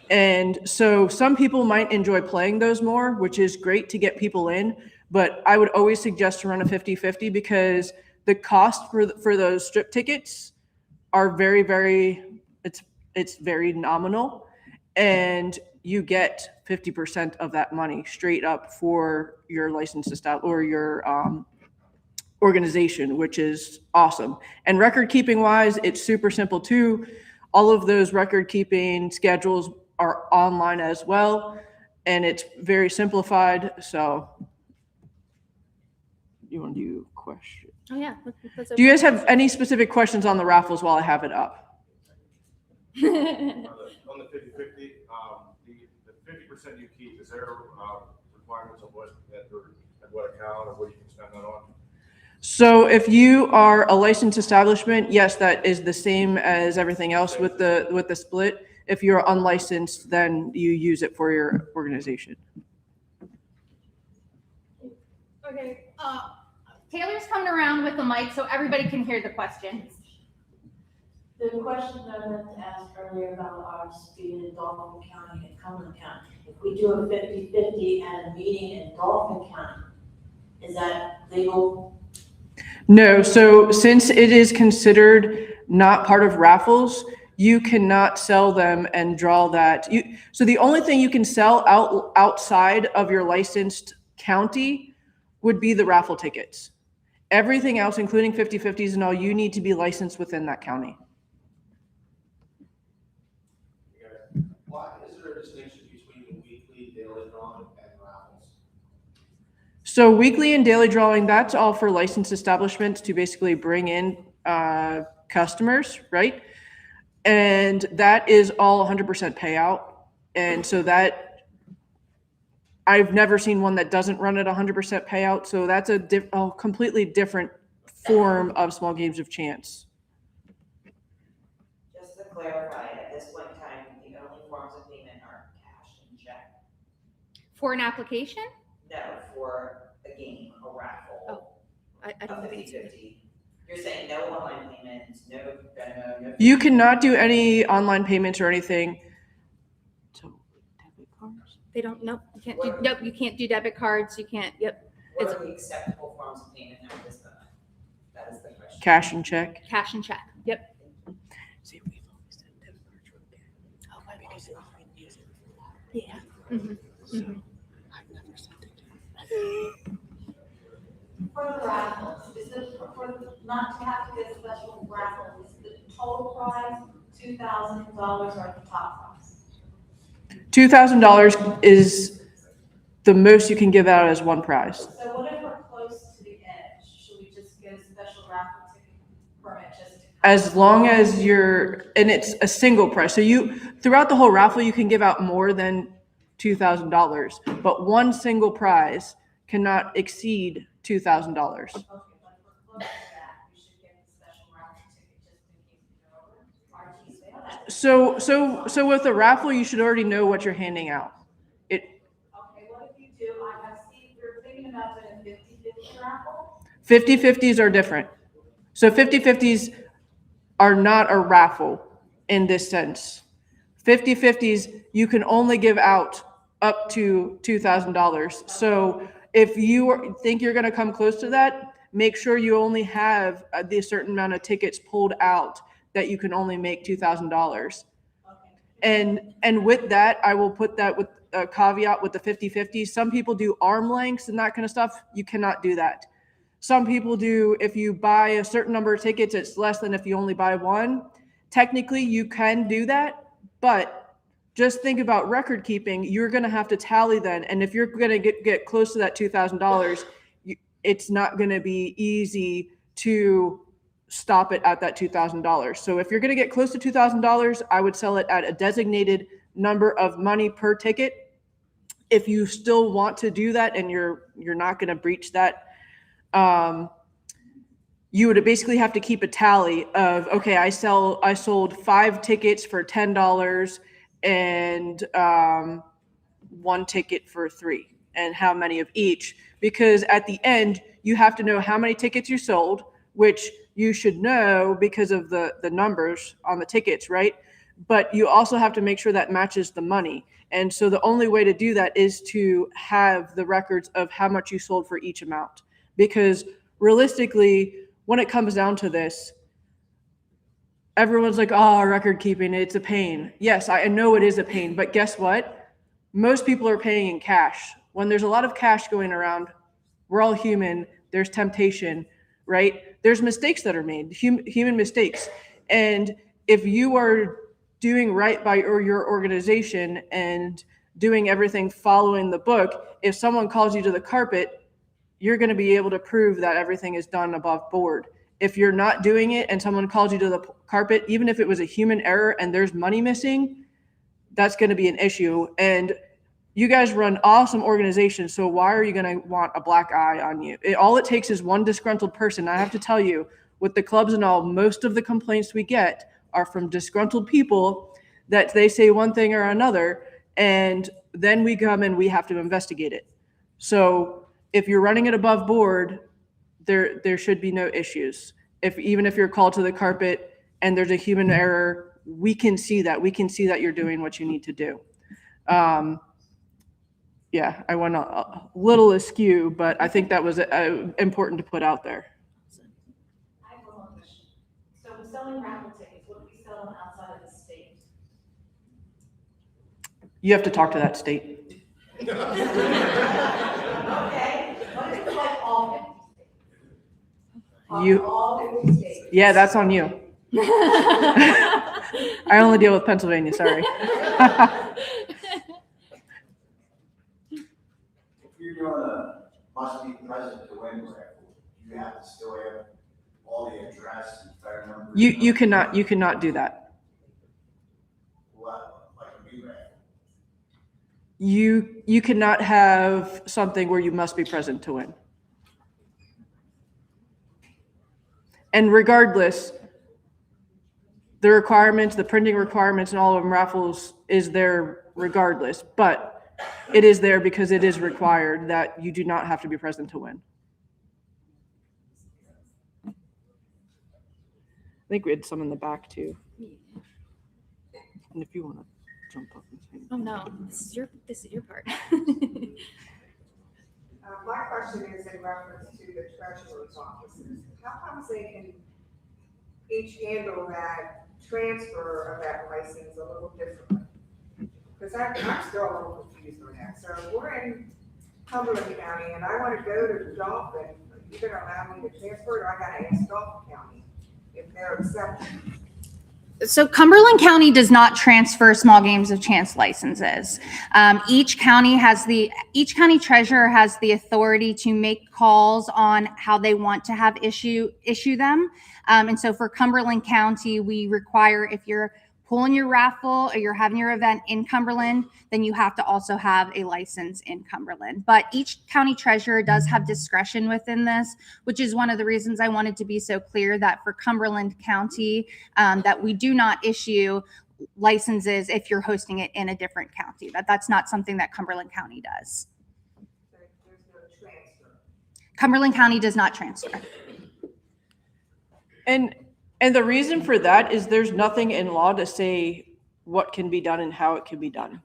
And so some people might enjoy playing those more, which is great to get people in, but I would always suggest to run a 50/50 because the cost for those strip tickets are very, very, it's very nominal, and you get 50% of that money straight up for your licensed staff or your organization, which is awesome. And record keeping wise, it's super simple too. All of those record keeping schedules are online as well, and it's very simplified. So you want to do a question? Oh yeah. Do you guys have any specific questions on the raffles while I have it up? On the 50/50, the 50% you keep, is there requirements of what account or what you can spend that on? So if you are a licensed establishment, yes, that is the same as everything else with the split. If you're unlicensed, then you use it for your organization. Okay, Taylor's coming around with the mic so everybody can hear the question. The question that I meant to ask earlier about ours being in Dauphin County and Cumberland County, if we do a 50/50 at a meeting in Dauphin County, is that legal? No, so since it is considered not part of raffles, you cannot sell them and draw that. So the only thing you can sell outside of your licensed county would be the raffle tickets. Everything else, including 50/50s and all, you need to be licensed within that county. So weekly and daily drawing, that's all for licensed establishments to basically bring in customers, right? And that is all 100% payout. And so that, I've never seen one that doesn't run at 100% payout. So that's a completely different form of small games of chance. Just to clarify, at this point in time, the only forms of payment are cash and check. For an application? No, for a game, a raffle. Oh, I don't A have 50/50. You're saying no online payments, no Venmo, no. You cannot do any online payments or anything. They don't, nope, you can't do debit cards, you can't, yep, What are the acceptable forms of payment at this moment? That is the question. Cash and check. cash and check, yep. Yeah. Mhm, mhm. For the raffles, is it not to have to get a special raffle, is the total prize $2,000 or the top prize? $2,000 is the most you can give out as one prize. So what if we're close to the edge? Should we just get a special raffle ticket permit just to? As long as and it's a single prize. So throughout the whole raffle, you can give out more than $2,000, but one single prize cannot exceed $2,000. Okay, but if we're close to that, we should get the special raffle ticket just in case we go over. So with the raffle, you should already know what you're handing out. Okay, what if you do, I see, you're thinking about doing a 50/50 raffle? 50/50s are different. So 50/50s are not a raffle in this sense. 50/50s, you can only give out up to $2,000. So if you think you're going to come close to that, make sure you only have the certain amount of tickets pulled out that you can only make $2,000. And with that, I will put that with a caveat with the 50/50. Some people do arm lengths and that kind of stuff. You cannot do that. Some people do, if you buy a certain number of tickets, it's less than if you only buy one. Technically, you can do that, but just think about record keeping. You're going to have to tally then. And if you're going to get close to that $2,000, it's not going to be easy to stop it at that $2,000. So if you're going to get close to $2,000, I would sell it at a designated number of money per ticket. If you still want to do that and you're not going to breach that, you would basically have to keep a tally of, okay, I sold 5 tickets for $10 and 1 ticket for $3, and how many of each, because at the end you have to know how many tickets you sold, which you should know because of the numbers on the tickets, right? But you also have to make sure that matches the money. And so the only way to do that is to have the records of how much you sold for each amount. Because realistically, when it comes down to this, everyone's like, oh, record keeping, it's a pain. Yes, I know it is a pain, but guess what? Most people are paying in cash. When there's a lot of cash going around, we're all human, there's temptation, right? There's mistakes that are made, human mistakes. And if you are doing right by your organization and doing everything following the book, if someone calls you to the carpet, you're going to be able to prove that everything is done above board. If you're not doing it and someone calls you to the carpet, even if it was a human error and there's money missing, that's going to be an issue. And you guys run awesome organizations, so why are you going to want a black eye on you? All it takes is one disgruntled person. I have to tell you, with the clubs and all, most of the complaints we get are from disgruntled people that they say one thing or another, and then we come and we have to investigate it. So if you're running it above board, there should be no issues. Even if you're called to the carpet and there's a human error, we can see that. We can see that you're doing what you need to do. Yeah, I went a little askew, but I think that was important to put out there. I have one more question. So we're selling raffle tickets, what if we sell them outside of the state? You have to talk to that state. Okay, what if it's like all 50 states? All 50 states? Yeah, that's on you. I only deal with Pennsylvania, sorry. If you're doing a must be present to win raffle. You have to still have all the address and phone number. You cannot do that. What, like a me raffle? You cannot have something where you must be present to win. And regardless, the requirements, the printing requirements and all of them raffles is there regardless, but it is there because it is required that you do not have to be present to win. I think we had some in the back too. And if you want to jump up and say. Oh no, this is your part. My question is in reference to the treasurer's offices. How comes they can each handle that transfer of that license a little differently? Because I'm still a little confused on that. So we're in Cumberland County and I want to go to Dolphin. Are you going to allow me to transfer it, or I got to ask Dolphin County if they're accepting? So Cumberland County does not transfer small games of chance licenses. Each county treasurer has the authority to make calls on how they want to have issue them. And so for Cumberland County, we require if you're pulling your raffle or you're having your event in Cumberland, then you have to also have a license in Cumberland. But each county treasurer does have discretion within this, which is one of the reasons I wanted to be so clear that for Cumberland County, that we do not issue licenses if you're hosting it in a different county. That's not something that Cumberland County does. There's no transfer. Cumberland County does not transfer. And the reason for that is there's nothing in law to say what can be done and how it can be done.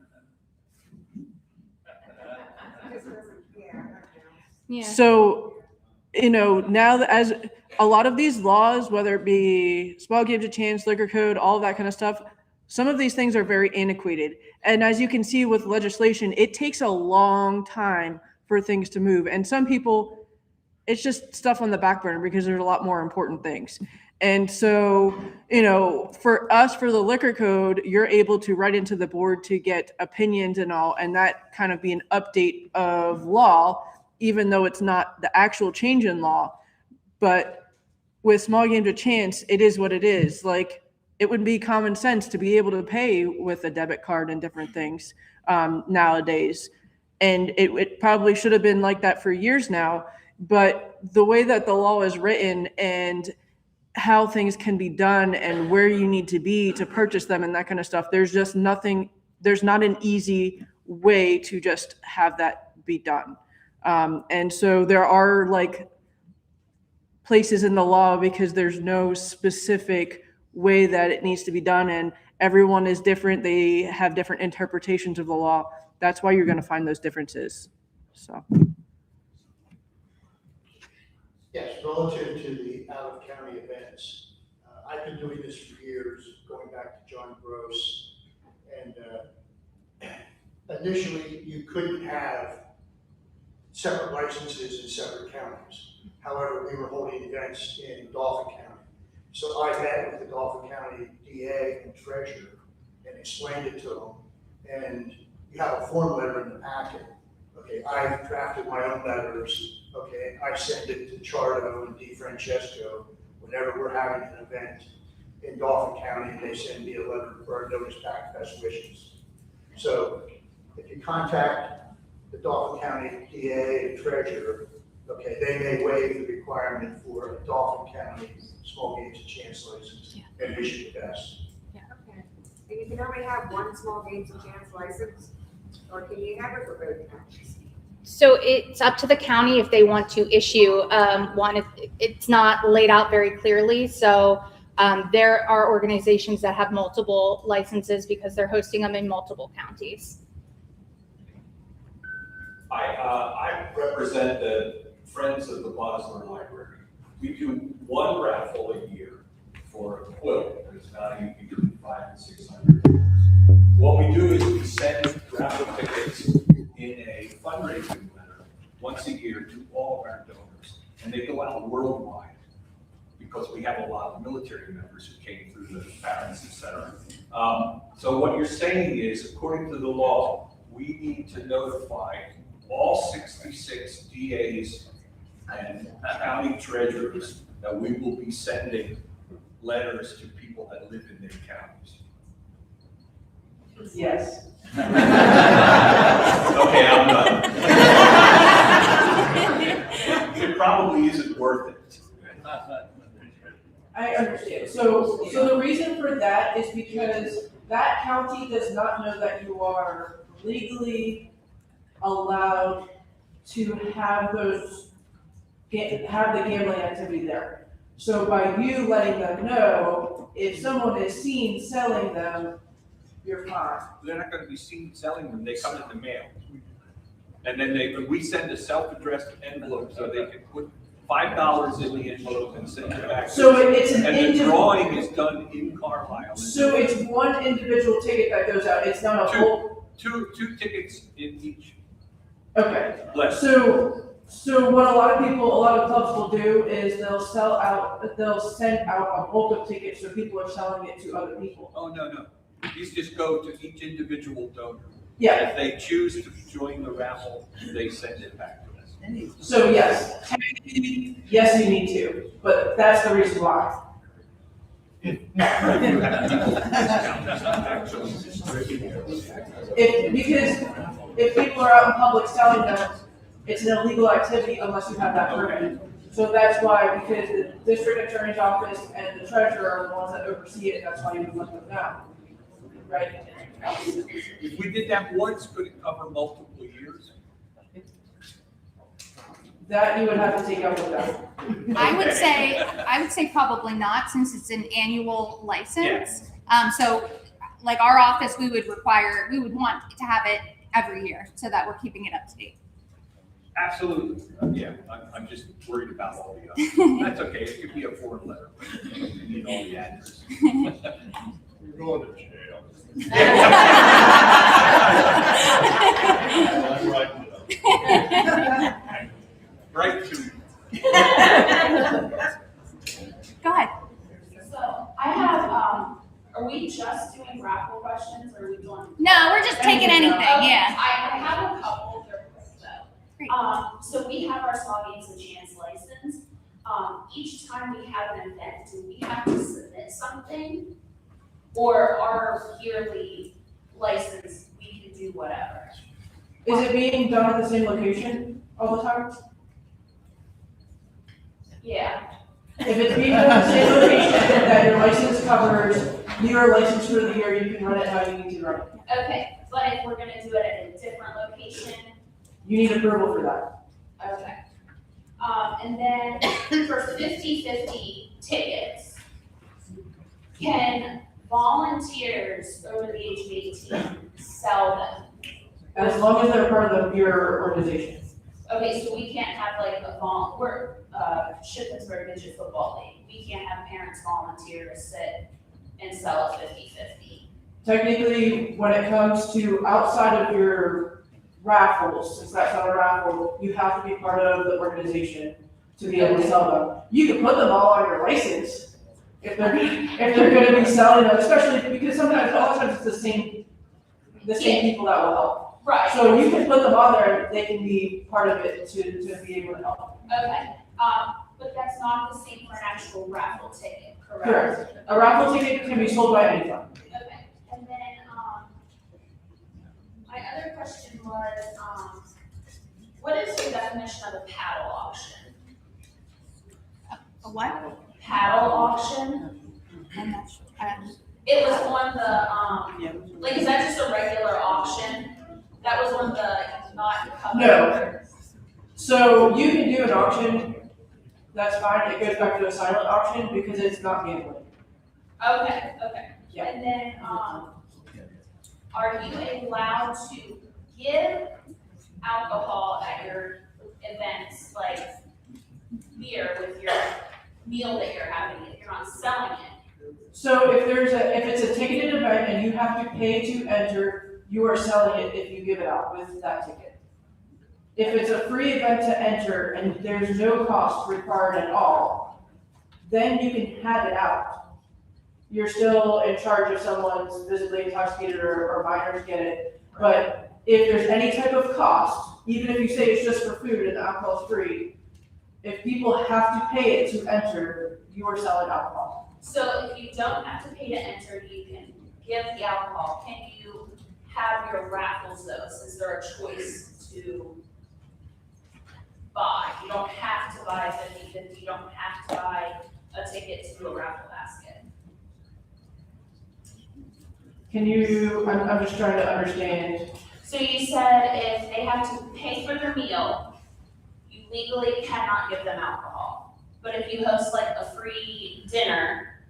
Yeah. So, now that as a lot of these laws, whether it be small games of chance, liquor code, all of that kind of stuff, some of these things are very antiquated. And as you can see with legislation, it takes a long time for things to move. And some people, it's just stuff on the back burner because there's a lot more important things. And so, for us, for the liquor code, you're able to write into the board to get opinions and all, and that kind of be an update of law, even though it's not the actual change in law. But with small games of chance, it is what it is. Like, it would be common sense to be able to pay with a debit card and different things nowadays. And it probably should have been like that for years now. But the way that the law is written and how things can be done and where you need to be to purchase them and that kind of stuff, there's not an easy way to just have that be done. And so there are like places in the law because there's no specific way that it needs to be done, and everyone is different. They have different interpretations of the law. That's why you're going to find those differences. So. Yes, relative to the out-of-county events, I've been doing this for years, going back to John Gross. And initially, you couldn't have separate licenses in separate counties. However, we were holding events in Dauphin County. So I met with the Dauphin County DA and treasurer and explained it to them. And you have a form letter in the packet. Okay, I've drafted my own letters. Okay, I send it to Chardo and DeFrancesco whenever we're having an event in Dauphin County, and they send me a letter or a notice back, best wishes. So if you contact the Dauphin County DA and treasurer, okay, they may waive the requirement for a Dauphin County small games of chance license and issue the best. Okay. And you can only have one small games of chance license, or can you have it for both counties? So it's up to the county if they want to issue one. It's not laid out very clearly. So there are organizations that have multiple licenses because they're hosting them in multiple counties. I represent the Friends of the Bosler Library. We do one raffle a year for a quilt that is valued between $500 and $600. What we do is we send raffle tickets in a fundraising letter once a year to all of our donors, and they go out worldwide because we have a lot of military members who came through the parents, et cetera. So what you're saying is, according to the law, we need to notify all 66 DAs and county treasurers that we will be sending letters to people that live in their counties? Yes. Okay, I'm done. It probably isn't worth it. I understand. So the reason for that is because that county does not know that you are legally allowed to have have the gambling activity there. So by you letting them know, if someone is seen selling them, you're fine. They're not gonna be seen selling them, they come in the mail. And then we send a self-addressed envelope so they can put $5 in the envelope and send it back. So it's an And the individual. drawing is done in Carlisle. So it's one individual ticket that goes out. It's not a whole. Two tickets in each. Okay. Less. So what a lot of clubs will do is they'll send out a bulk of tickets so people are selling it to other people. Oh, no. These just go to each individual donor. Yeah. If they choose to join the raffle, they send it back to us. So yes, technically, yes, you need to, but that's the reason why. If people are out in public selling them, it's an illegal activity unless you have that permit. So that's why, because the district attorney's office and the treasurer are the ones that oversee it, that's why you would let them know. Right? If we did that once, could it cover multiple years? That you would have to take up with them. I would say probably not, since it's an annual license. So like our office, we would want to have it every year so that we're keeping it up to date. Absolutely. Yeah, I'm just worried about all the others. That's okay, it could be a form letter. You need all the addresses. You're going to jail. I'm writing it up. Right to. Go ahead. So I have, are we just doing raffle questions or are we doing? No, we're just taking anything, Okay, yeah. I have a couple, they're quick though. So we have our Small Games of Chance license. Each time we have an event, do we have to submit something? Or our yearly license, we can do whatever? Is it being done at the same location all the time? Yeah. If it's being done at the same location that your license covers, your license for the year, you can run it how you need to run it. Okay, but if we're gonna do it at a different location, You need approval for that. okay. And then for 50/50 tickets, can volunteers over the age of 18 sell them? As long as they're part of your organization. Okay, so we can't have like we're Shippensburg Midget Football League. We can't have parents volunteer to sit and sell a 50/50. Technically, when it comes to outside of your raffles, since that's not a raffle, you have to be part of the organization to be able to sell them. You can put them all on your license if they're gonna be selling them, especially because a lot of times it's the same people that will help. Right. So you can put them on there, and they can be part of it to be able to help. Okay, but that's not the same for an actual raffle ticket, correct? Correct. A raffle ticket can be sold by anyone. Okay, and then, my other question was, what is the definition of a paddle auction? A what? Paddle auction? I'm not sure. It was on the, like, is that just a regular auction? That was on the not covered? No. So you can do an auction, that's fine, it goes back to a silent auction because it's not gambling. Okay. Yeah. And then, are you allowed to give alcohol at your events, like beer with your meal that you're having, if you're not selling it? So if it's a ticketed event and you have to pay to enter, you are selling it if you give it out with that ticket. If it's a free event to enter and there's no cost required at all, then you can have it out. You're still in charge if someone's visibly intoxicated or minors get it. But if there's any type of cost, even if you say it's just for food and the alcohol's free, if people have to pay it to enter, you are selling alcohol. So if you don't have to pay to enter, you can give the alcohol. Can you have your raffles though? Is there a choice to buy? You don't have to buy 50/50, you don't have to buy a ticket to a raffle basket. Can you, I'm just trying to understand. So you said if they have to pay for their meal, you legally cannot give them alcohol. But if you host like a free dinner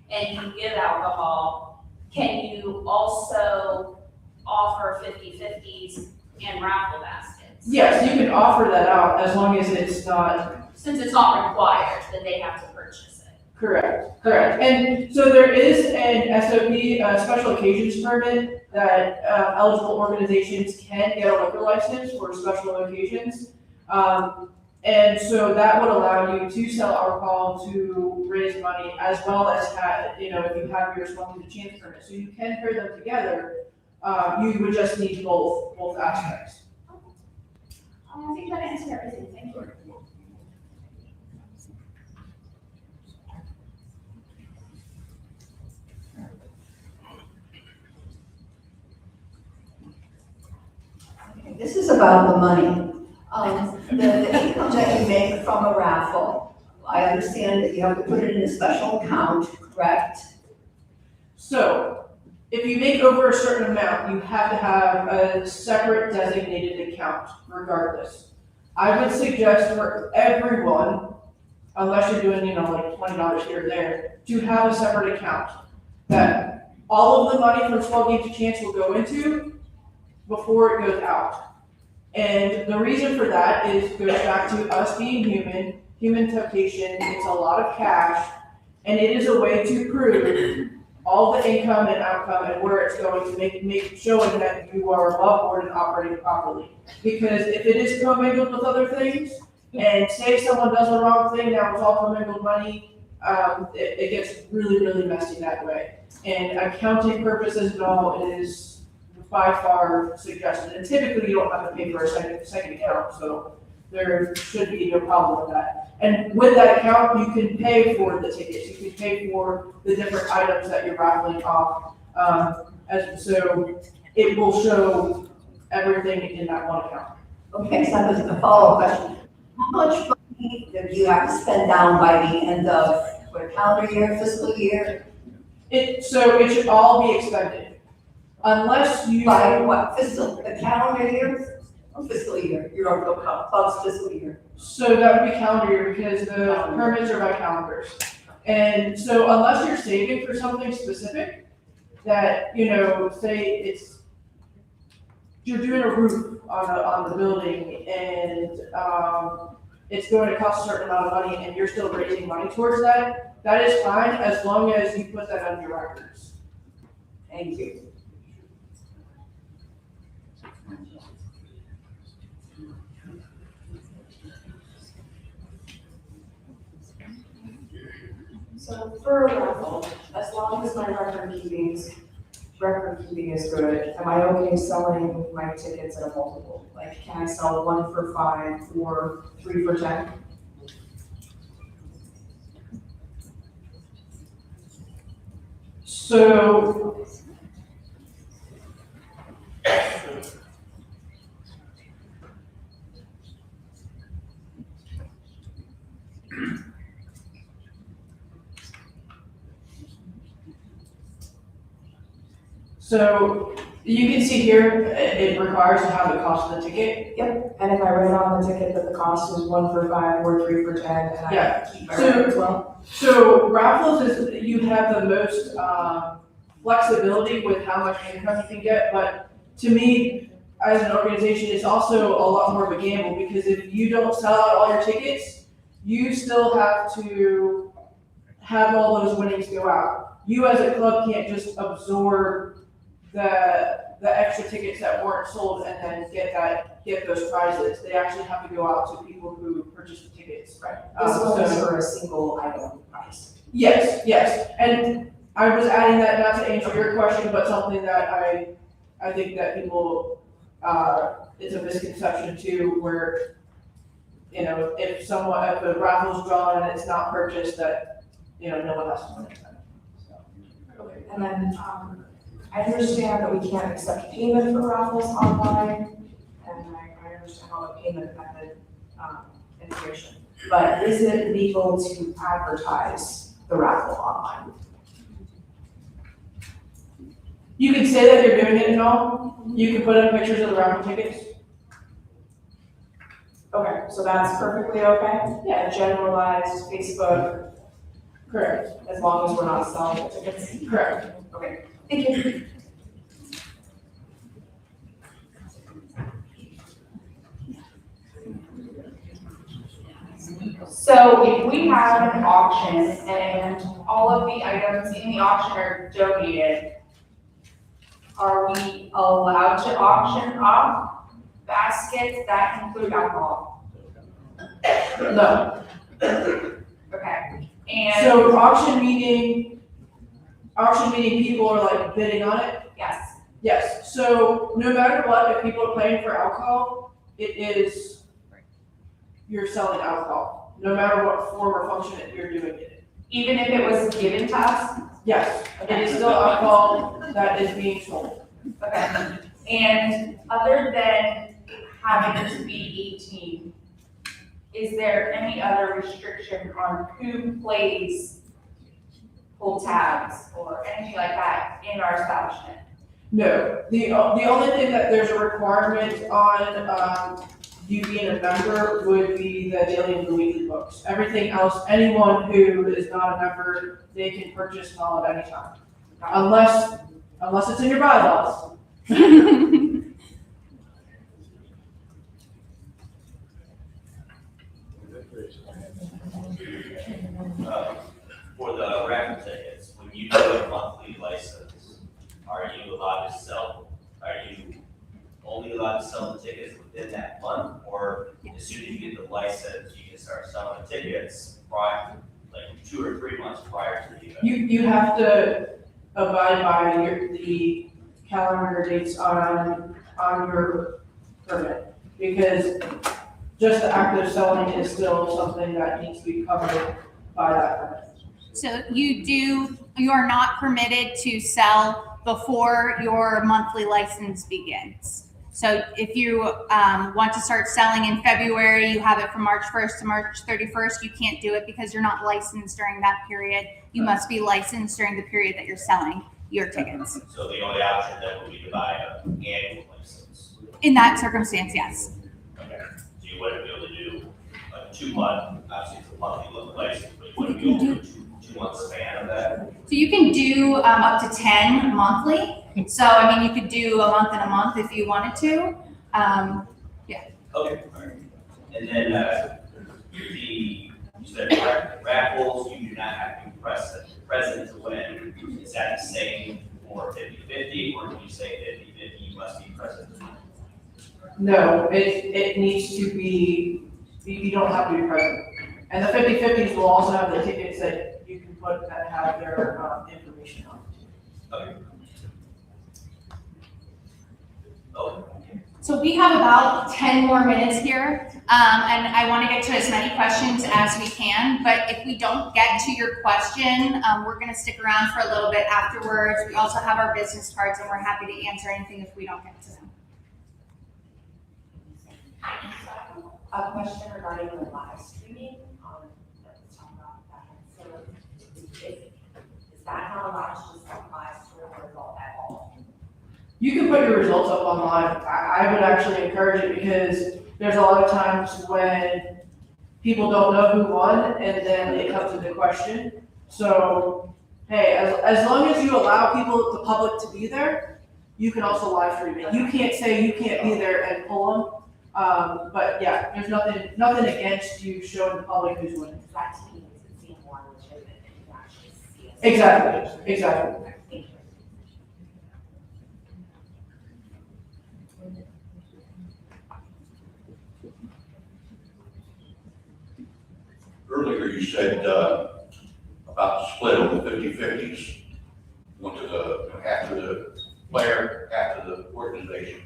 and you give alcohol, can you also offer 50/50s and raffle baskets? Yes, you can offer that out as long as it's not. Since it's not required that they have to purchase it. Correct. And so there is an SOP, a special occasions permit that eligible organizations can get a liquor license for special occasions. And so that would allow you to sell alcohol to raise money as well as have, if you have your Smoking the Chance permit. So you can pair them together. You would just need both aspects. I think that answered everything. Thank you. This is about the money. The income that you make from a raffle, I understand that you have to put it in a special account, correct? So if you make over a certain amount, you have to have a separate designated account regardless. I would suggest for everyone, unless you're doing, like $20 here or there, to have a separate account that all of the money from 12 Games of Chance will go into before it goes out. And the reason for that goes back to us being human temptation. It's a lot of cash, and it is a way to prove all the income and outcome and where it's going to make showing that you are above board and operating properly. Because if it is commingled with other things, and say someone does the wrong thing, now it's all commingled money, it gets really, really messy that way. And accounting purposes and all is by far suggested. And typically you don't have to pay for a second account, so there should be no problem with that. And with that account, you can pay for the tickets, you can pay for the different items that you're raffling off. So it will show everything in that one account. Okay, so that was a follow-up question. How much money do you have to spend down by the end of what, calendar year, fiscal year? So it should all be expended. Unless you. By what, the calendar year or fiscal year? Your own club's fiscal year. So that would be calendar year because the permits are by calendars. And so unless you're saving for something specific that, say you're doing a roof on the building and it's going to cost a certain amount of money and you're still raising money towards that, that is fine as long as you put that on your records. Thank you. So for a raffle, as long as my record keeping is good, am I okay selling my tickets at a multiple? Like, can I sell 1 for 5 or 3 for 10? So So you can see here, it requires to have the cost of the ticket. Yep, and if I write on the ticket that the cost is 1 for 5 or 3 for 10, and I keep my record as well? So raffles is, you have the most flexibility with how much income you can get, but to me, as an organization, it's also a lot more of a gamble because if you don't sell out all your tickets, you still have to have all those winnings go out. You as a club can't just absorb the extra tickets that weren't sold and then get those prizes. They actually have to go out to people who purchased the tickets. Right. This one is for a single item price. Yes. And I was adding that not to answer your question, but something that I think that people it's a misconception too, where, you know, if the raffle's drawn and it's not purchased, that, you know, no one has to win it. Okay, and then, I understand that we can't accept payment for raffles online, and I understand all the payment method, information. But is it legal to advertise the raffle online? You can say that you're doing it and all, you can put in pictures of the raffle tickets. Okay, so that's perfectly okay? Yeah. Generalized Facebook, Correct. as long as we're not selling the tickets? Correct. Okay, thank you. So if we have an auction and all of the items in the auction are donated, are we allowed to auction off baskets that include alcohol? No. Okay, and. So auction meeting people are like bidding on it? Yes. Yes, so no matter what, if people are paying for alcohol, you're selling alcohol, no matter what form or function that you're doing it in. Even if it was given to us? Yes, it is still alcohol that is being sold. Okay, and other than having to be 18, is there any other restriction on who plays pull tabs or anything like that in our establishment? No, the only thing that there's a requirement on, you being a member would be the daily and the weekly books. Everything else, anyone who is not a member, they can purchase all at any time. Unless it's in your bylaws. For the raffle tickets, when you do a monthly license, are you only allowed to sell the tickets within that month? Or as soon as you get the license, you can start selling the tickets prior, like 2 or 3 months prior to the event? You have to abide by the calendar dates on your permit, because just the act of selling is still something that needs to be covered by that permit. So you are not permitted to sell before your monthly license begins. So if you want to start selling in February, you have it from March 1st to March 31st, you can't do it because you're not licensed during that period. You must be licensed during the period that you're selling your tickets. So the only option then would be to buy an annual license. In that circumstance, yes. Okay. So you wouldn't be able to do a 2-month, obviously it's a monthly license, but you wouldn't be able to do a 2-month span of that? So you can do up to 10 monthly. So, I mean, you could do a month and a month if you wanted to. Yeah. Okay, all right. And then, you said raffles, you do not have to be present to win. Is that the same for 50/50, or do you say 50/50, you must be present to win? No, it needs to be, you don't have to be present. And the 50/50s will also have the tickets that you can put that have their information on. Okay. So we have about 10 more minutes here, and I want to get to as many questions as we can, but if we don't get to your question, we're going to stick around for a little bit afterwards. We also have our business cards, and we're happy to answer anything if we don't get to them. A question regarding the live streaming, let's talk about that. So is that not allowed to just live stream or at all? You can put your results up online. I would actually encourage it, because there's a lot of times when people don't know who won and then it comes to the question. So, hey, as long as you allow the public to be there, you can also live stream it. You can't say you can't be there and pull them. But yeah, there's nothing against you showing the public who's winning. That to me makes it seem more legitimate than you actually see it. Exactly. Earlier you said about the split on the 50/50s, went to after the player, after the organization.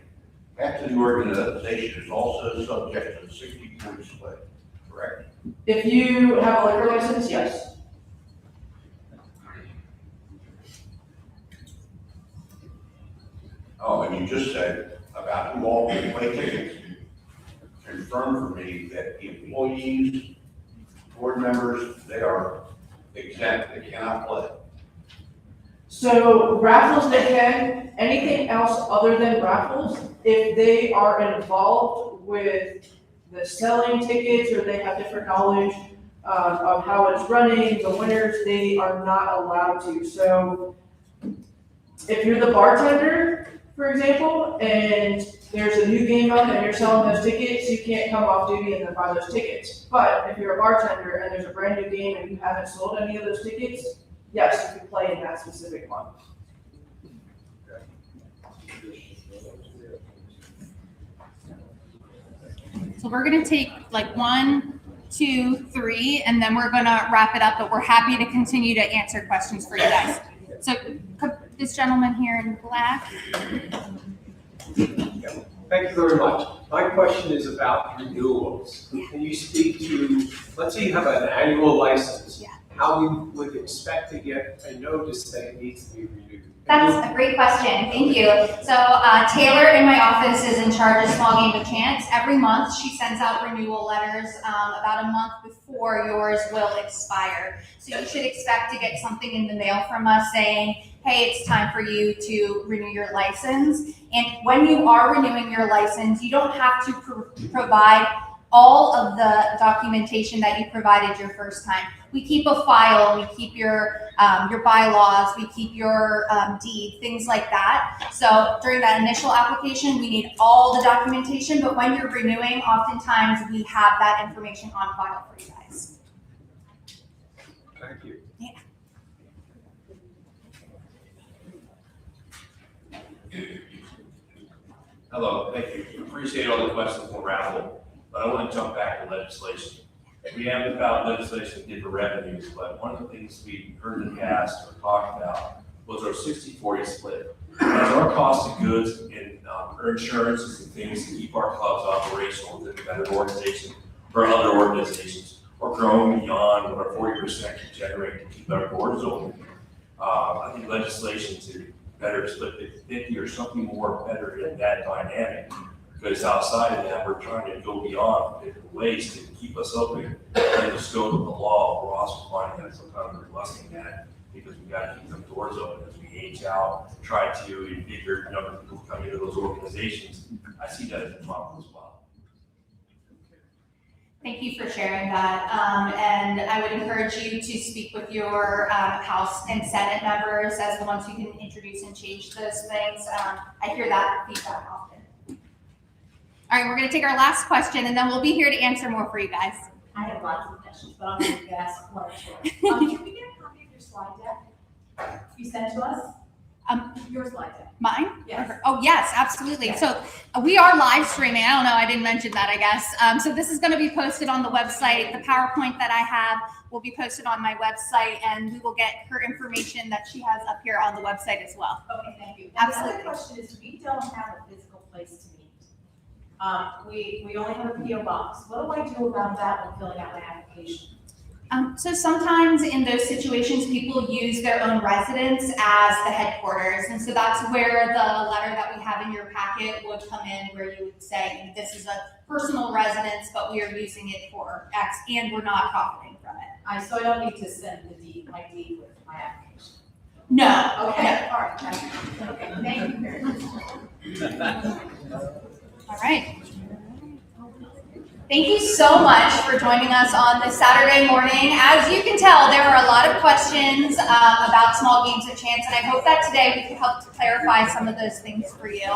After the organization is also subject to the 60-40 split, correct? If you have a liquor license, yes. Oh, and you just said about who all can play tickets. Confirm for me that employees, board members, they are exempt, they cannot play. So raffles they can, anything else other than raffles, if they are involved with the selling tickets or they have different knowledge of how it's running, the winners, they are not allowed to. So if you're the bartender, for example, and there's a new game on and you're selling those tickets, you can't come off duty and then buy those tickets. But if you're a bartender and there's a brand new game and you haven't sold any of those tickets, yes, you can play in that specific one. So we're gonna take like 1, 2, 3, and then we're gonna wrap it up, but we're happy to continue to answer questions for you guys. So this gentleman here in black. Thank you very much. My question is about renewals. Can you speak to, let's say you have an annual license, how you would expect to get a notice that it needs to be renewed? That's a great question. Thank you. So Taylor in my office is in charge of Small Game of Chance. Every month she sends out renewal letters about a month before yours will expire. So you should expect to get something in the mail from us saying, hey, it's time for you to renew your license. And when you are renewing your license, you don't have to provide all of the documentation that you provided your first time. We keep a file, we keep your bylaws, we keep your deed, things like that. So during that initial application, we need all the documentation, but when you're renewing, oftentimes we have that information on file for you guys. Thank you. Yeah. Hello, thank you. Appreciate all the questions on raffle, but I want to jump back to legislation. We haven't found legislation to give for revenues, but one of the things we heard in the past or talked about was our 60-40 split. As our cost of goods and our insurances and things to keep our clubs operational within the better organization or other organizations, or growing beyond what our 40% can generate to keep our doors open. I think legislation to better split 50 or something more better in that dynamic. Because outside of that, we're trying to go beyond different ways to keep us open. And the scope of the law, we're also finding that sometimes we're lusting at because we got to keep them doors open as we age out, try to, in bigger number of people come into those organizations. I see that as a problem as well. Thank you for sharing that. And I would encourage you to speak with your House and Senate members as the ones who can introduce and change those things. I hear that feedback often. All right, we're going to take our last question, and then we'll be here to answer more for you guys. I have lots of questions, but I'm going to ask one or two. Can we get a copy of your slide deck you sent to us? Your slide deck. Mine? Yes. Oh, yes, absolutely. Yes. So we are live streaming. I don't know. I didn't mention that, I guess. So this is going to be posted on the website. The PowerPoint that I have will be posted on my website, and we will get her information that she has up here on the website as well. Okay, thank you. Absolutely. The other question is, we don't have a physical place to meet. We only have a PO box. What do I do about that when filling out my application? So sometimes in those situations, people use their own residence as the headquarters. And so that's where the letter that we have in your packet would come in, where you would say, this is a personal residence, but we are using it for X, and we're not profiting from it. So I don't need to send my deed with my application? No. Okay, No. all right. Okay, thank you very much. All right. Thank you so much for joining us on this Saturday morning. As you can tell, there are a lot of questions about Small Games of Chance, and I hope that today we can help to clarify some of those things for you.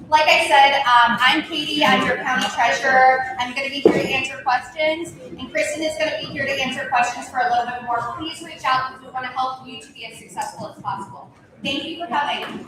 Like I said, I'm Katie. I'm your county treasurer. I'm going to be here to answer questions, and Kristen is going to be here to answer questions for a little bit more. Please reach out because we want to help you to be as successful as possible. Thank you for coming.